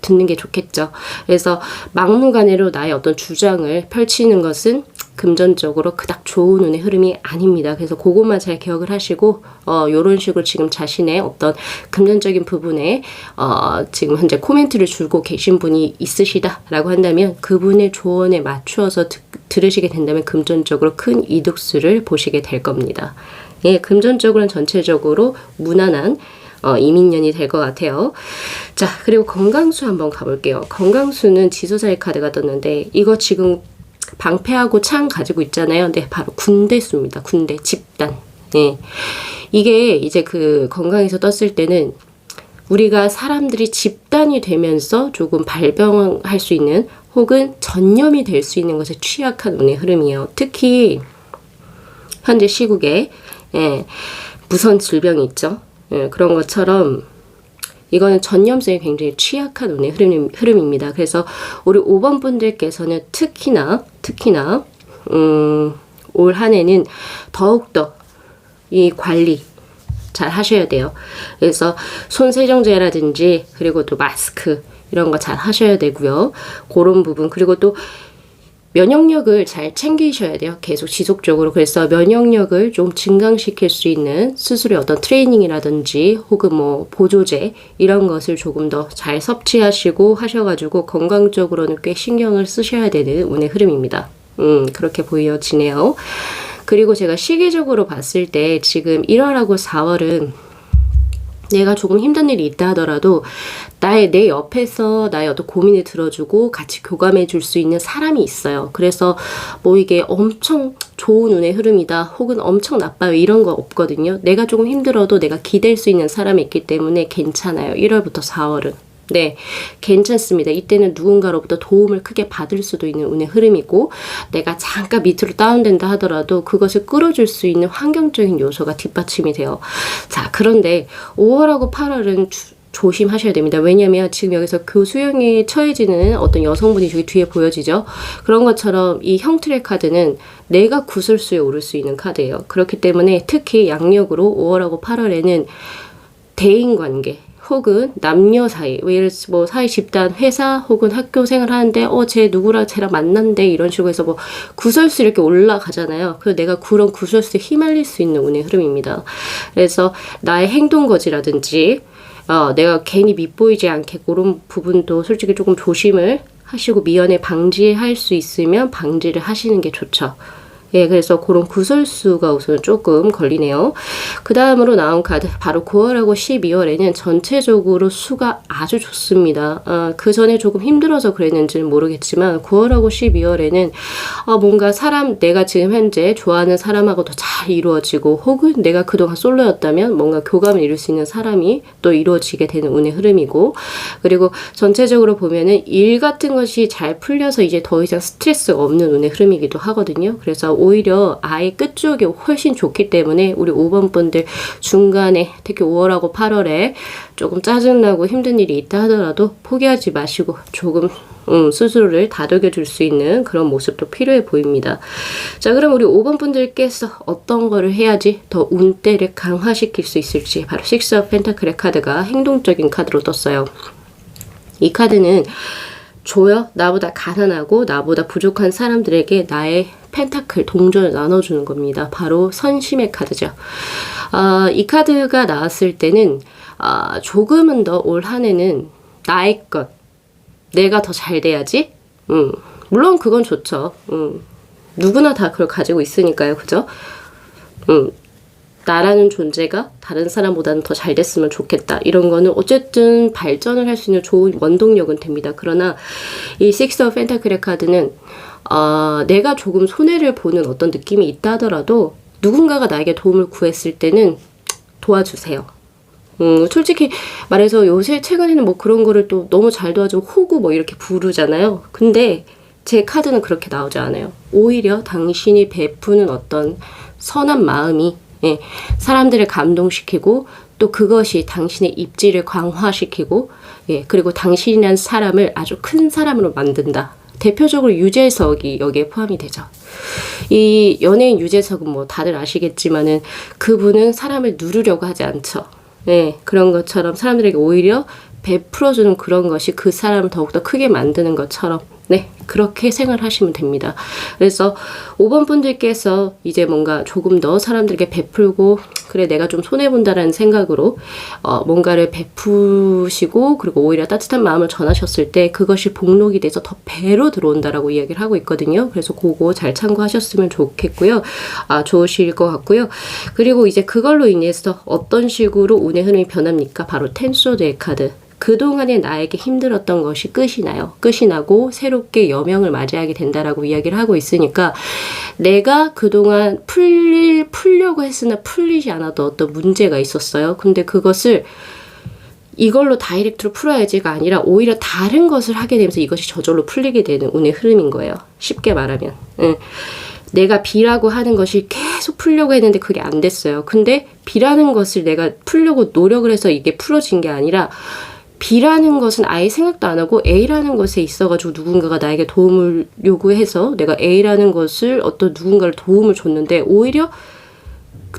듣는 게 좋겠죠. 그래서 막무가내로 나의 어떤 주장을 펼치는 것은 금전적으로 그닥 좋은 운의 흐름이 아닙니다. 그래서 그것만 잘 기억을 하시고 요런 식으로 지금 자신의 어떤 금전적인 부분에 지금 현재 코멘트를 주고 계신 분이 있으시다라고 한다면 그분의 조언에 맞추어서 들으시게 된다면 금전적으로 큰 이득수를 보시게 될 겁니다. 예, 금전적으로는 전체적으로 무난한 이민년이 될 것 같아요. 자, 그리고 건강수 한번 가볼게요. 건강수는 지소사의 카드가 떴는데 이거 지금 방패하고 창 가지고 있잖아요. 네, 바로 군대수입니다. 군대, 집단. 네. 이게 이제 그 건강에서 떴을 때는 우리가 사람들이 집단이 되면서 조금 발병할 수 있는 혹은 전염이 될 수 있는 것에 취약한 운의 흐름이에요. 특히 현재 시국에 무선 질병이 있죠. 그런 것처럼 이거는 전염성이 굉장히 취약한 운의 흐름입니다. 그래서 우리 5번 분들께서는 특히나 올 한 해는 더욱더 이 관리 잘 하셔야 돼요. 그래서 손 세정제라든지 그리고 또 마스크 이런 거 잘 하셔야 되고요. 그런 부분 그리고 또 면역력을 잘 챙기셔야 돼요. 계속 지속적으로. 그래서 면역력을 좀 증강시킬 수 있는 스스로의 어떤 트레이닝이라든지 혹은 보조제 이런 것을 조금 더 잘 섭취하시고 하셔가지고 건강적으로는 꽤 신경을 쓰셔야 되는 운의 흐름입니다. 그렇게 보여지네요. 그리고 제가 시기적으로 봤을 때 지금 1월하고 4월은 내가 조금 힘든 일이 있다 하더라도 내 옆에서 나의 어떤 고민을 들어주고 같이 교감해 줄 수 있는 사람이 있어요. 그래서 이게 엄청 좋은 운의 흐름이다 혹은 엄청 나빠요 이런 거 없거든요. 내가 조금 힘들어도 내가 기댈 수 있는 사람이 있기 때문에 괜찮아요. 1월부터 4월은. 네, 괜찮습니다. 이때는 누군가로부터 도움을 크게 받을 수도 있는 운의 흐름이고 내가 잠깐 밑으로 다운된다 하더라도 그것을 끌어줄 수 있는 환경적인 요소가 뒷받침이 돼요. 자, 그런데 5월하고 8월은 조심하셔야 됩니다. 왜냐면 지금 여기서 교수형에 처해지는 어떤 여성분이 저기 뒤에 보여지죠? 그런 것처럼 이 형틀의 카드는 내가 구설수에 오를 수 있는 카드예요. 그렇기 때문에 특히 양력으로 5월하고 8월에는 대인관계 혹은 남녀 사이, 예를 들어 사이 집단, 회사 혹은 학교 생활하는데 쟤 누구랑 쟤랑 만난대 이런 식으로 해서 구설수 이렇게 올라가잖아요. 그래서 내가 그런 구설수에 휘말릴 수 있는 운의 흐름입니다. 그래서 나의 행동 거지라든지 내가 괜히 밉보이지 않게 그런 부분도 솔직히 조금 조심을 하시고 미연에 방지할 수 있으면 방지를 하시는 게 좋죠. 예, 그래서 그런 구설수가 우선 조금 걸리네요. 그 다음으로 나온 카드, 바로 9월하고 12월에는 전체적으로 수가 아주 좋습니다. 그 전에 조금 힘들어서 그랬는지는 모르겠지만, 9월하고 12월에는 뭔가 내가 지금 현재 좋아하는 사람하고 더 잘 이루어지고, 혹은 내가 그동안 솔로였다면 뭔가 교감을 이룰 수 있는 사람이 또 이루어지게 되는 운의 흐름이고, 그리고 전체적으로 보면은 일 같은 것이 잘 풀려서 이제 더 이상 스트레스가 없는 운의 흐름이기도 하거든요. 그래서 오히려 아예 끝쪽이 훨씬 좋기 때문에 우리 5번 분들 중간에 특히 5월하고 8월에 조금 짜증나고 힘든 일이 있다 하더라도 포기하지 마시고 조금 스스로를 다독여 줄 수 있는 그런 모습도 필요해 보입니다. 자, 그럼 우리 5번 분들께서 어떤 거를 해야지 더 운대를 강화시킬 수 있을지, 바로 식스 오브 펜타클의 카드가 행동적인 카드로 떴어요. 이 카드는 줘요. 나보다 가난하고 나보다 부족한 사람들에게 나의 펜타클 동전을 나눠주는 겁니다. 바로 선심의 카드죠. 이 카드가 나왔을 때는 조금은 더 올 한 해는 나의 것, 내가 더 잘 돼야지. 물론 그건 좋죠. 누구나 다 그걸 가지고 있으니까요. 그죠? 나라는 존재가 다른 사람보다는 더 잘 됐으면 좋겠다. 이런 거는 어쨌든 발전을 할 수 있는 좋은 원동력은 됩니다. 그러나 이 식스 오브 펜타클의 카드는 내가 조금 손해를 보는 어떤 느낌이 있다 하더라도 누군가가 나에게 도움을 구했을 때는 도와주세요. 솔직히 말해서 요새 최근에는 뭐 그런 거를 또 너무 잘 도와주고 호구 뭐 이렇게 부르잖아요. 근데 제 카드는 그렇게 나오지 않아요. 오히려 당신이 베푸는 어떤 선한 마음이 사람들을 감동시키고 또 그것이 당신의 입지를 강화시키고 그리고 당신이라는 사람을 아주 큰 사람으로 만든다. 대표적으로 유재석이 여기에 포함이 되죠. 이 연예인 유재석은 뭐 다들 아시겠지만은 그분은 사람을 누르려고 하지 않죠. 그런 것처럼 사람들에게 오히려 베풀어주는 그런 것이 그 사람을 더욱더 크게 만드는 것처럼 그렇게 생활하시면 됩니다. 그래서 5번 분들께서 이제 뭔가 조금 더 사람들에게 베풀고 그래 내가 좀 손해본다라는 생각으로 뭔가를 베푸시고 그리고 오히려 따뜻한 마음을 전하셨을 때 그것이 복록이 돼서 더 배로 들어온다라고 이야기를 하고 있거든요. 그래서 그거 잘 참고하셨으면 좋겠고요. 좋으실 것 같고요. 그리고 이제 그걸로 인해서 어떤 식으로 운의 흐름이 변합니까? 바로 텐소드의 카드. 그동안에 나에게 힘들었던 것이 끝이 나요. 끝이 나고 새롭게 여명을 맞이하게 된다라고 이야기를 하고 있으니까 내가 그동안 풀려고 했으나 풀리지 않아도 어떤 문제가 있었어요. 근데 그것을 이걸로 다이렉트로 풀어야지가 아니라 오히려 다른 것을 하게 되면서 이것이 저절로 풀리게 되는 운의 흐름인 거예요. 쉽게 말하면. 내가 B라고 하는 것이 계속 풀려고 했는데 그게 안 됐어요. 근데 B라는 것을 내가 풀려고 노력을 해서 이게 풀어진 게 아니라 B라는 것은 아예 생각도 안 하고 A라는 것에 있어가지고 누군가가 나에게 도움을 요구해서 내가 A라는 것을 어떤 누군가를 도움을 줬는데 오히려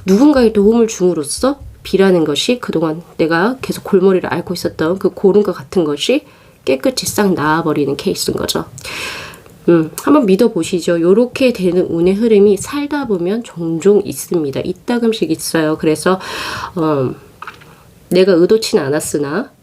누군가의 도움을 줌으로써 B라는 것이 그동안 내가 계속 골머리를 앓고 있었던 그 고름과 같은 것이 깨끗이 싹 나아버리는 케이스인 거죠. 한번 믿어보시죠. 요렇게 되는 운의 흐름이 살다 보면 종종 있습니다. 이따금씩 있어요. 그래서 내가 의도치는 않았으나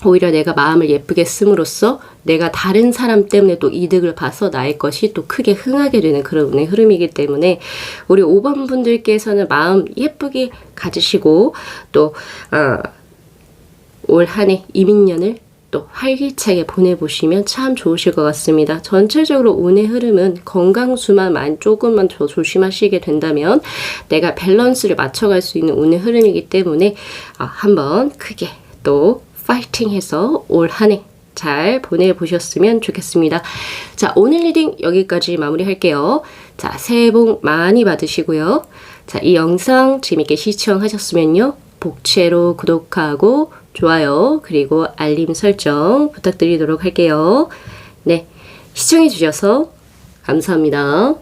오히려 내가 마음을 예쁘게 씀으로써 내가 다른 사람 때문에 또 이득을 봐서 나의 것이 또 크게 흥하게 되는 그런 운의 흐름이기 때문에 우리 5번 분들께서는 마음 예쁘게 가지시고 또 올 한 해 이민년을 또 활기차게 보내보시면 참 좋으실 것 같습니다. 전체적으로 운의 흐름은 건강수만 조금만 더 조심하시게 된다면 내가 밸런스를 맞춰갈 수 있는 운의 흐름이기 때문에 한번 크게 또 파이팅해서 올 한 해 잘 보내보셨으면 좋겠습니다. 자, 오늘 리딩 여기까지 마무리할게요. 자, 새해 복 많이 받으시고요. 자, 이 영상 재밌게 시청하셨으면요. 복채로 구독하고 좋아요 그리고 알림 설정 부탁드리도록 할게요. 네, 시청해주셔서 감사합니다.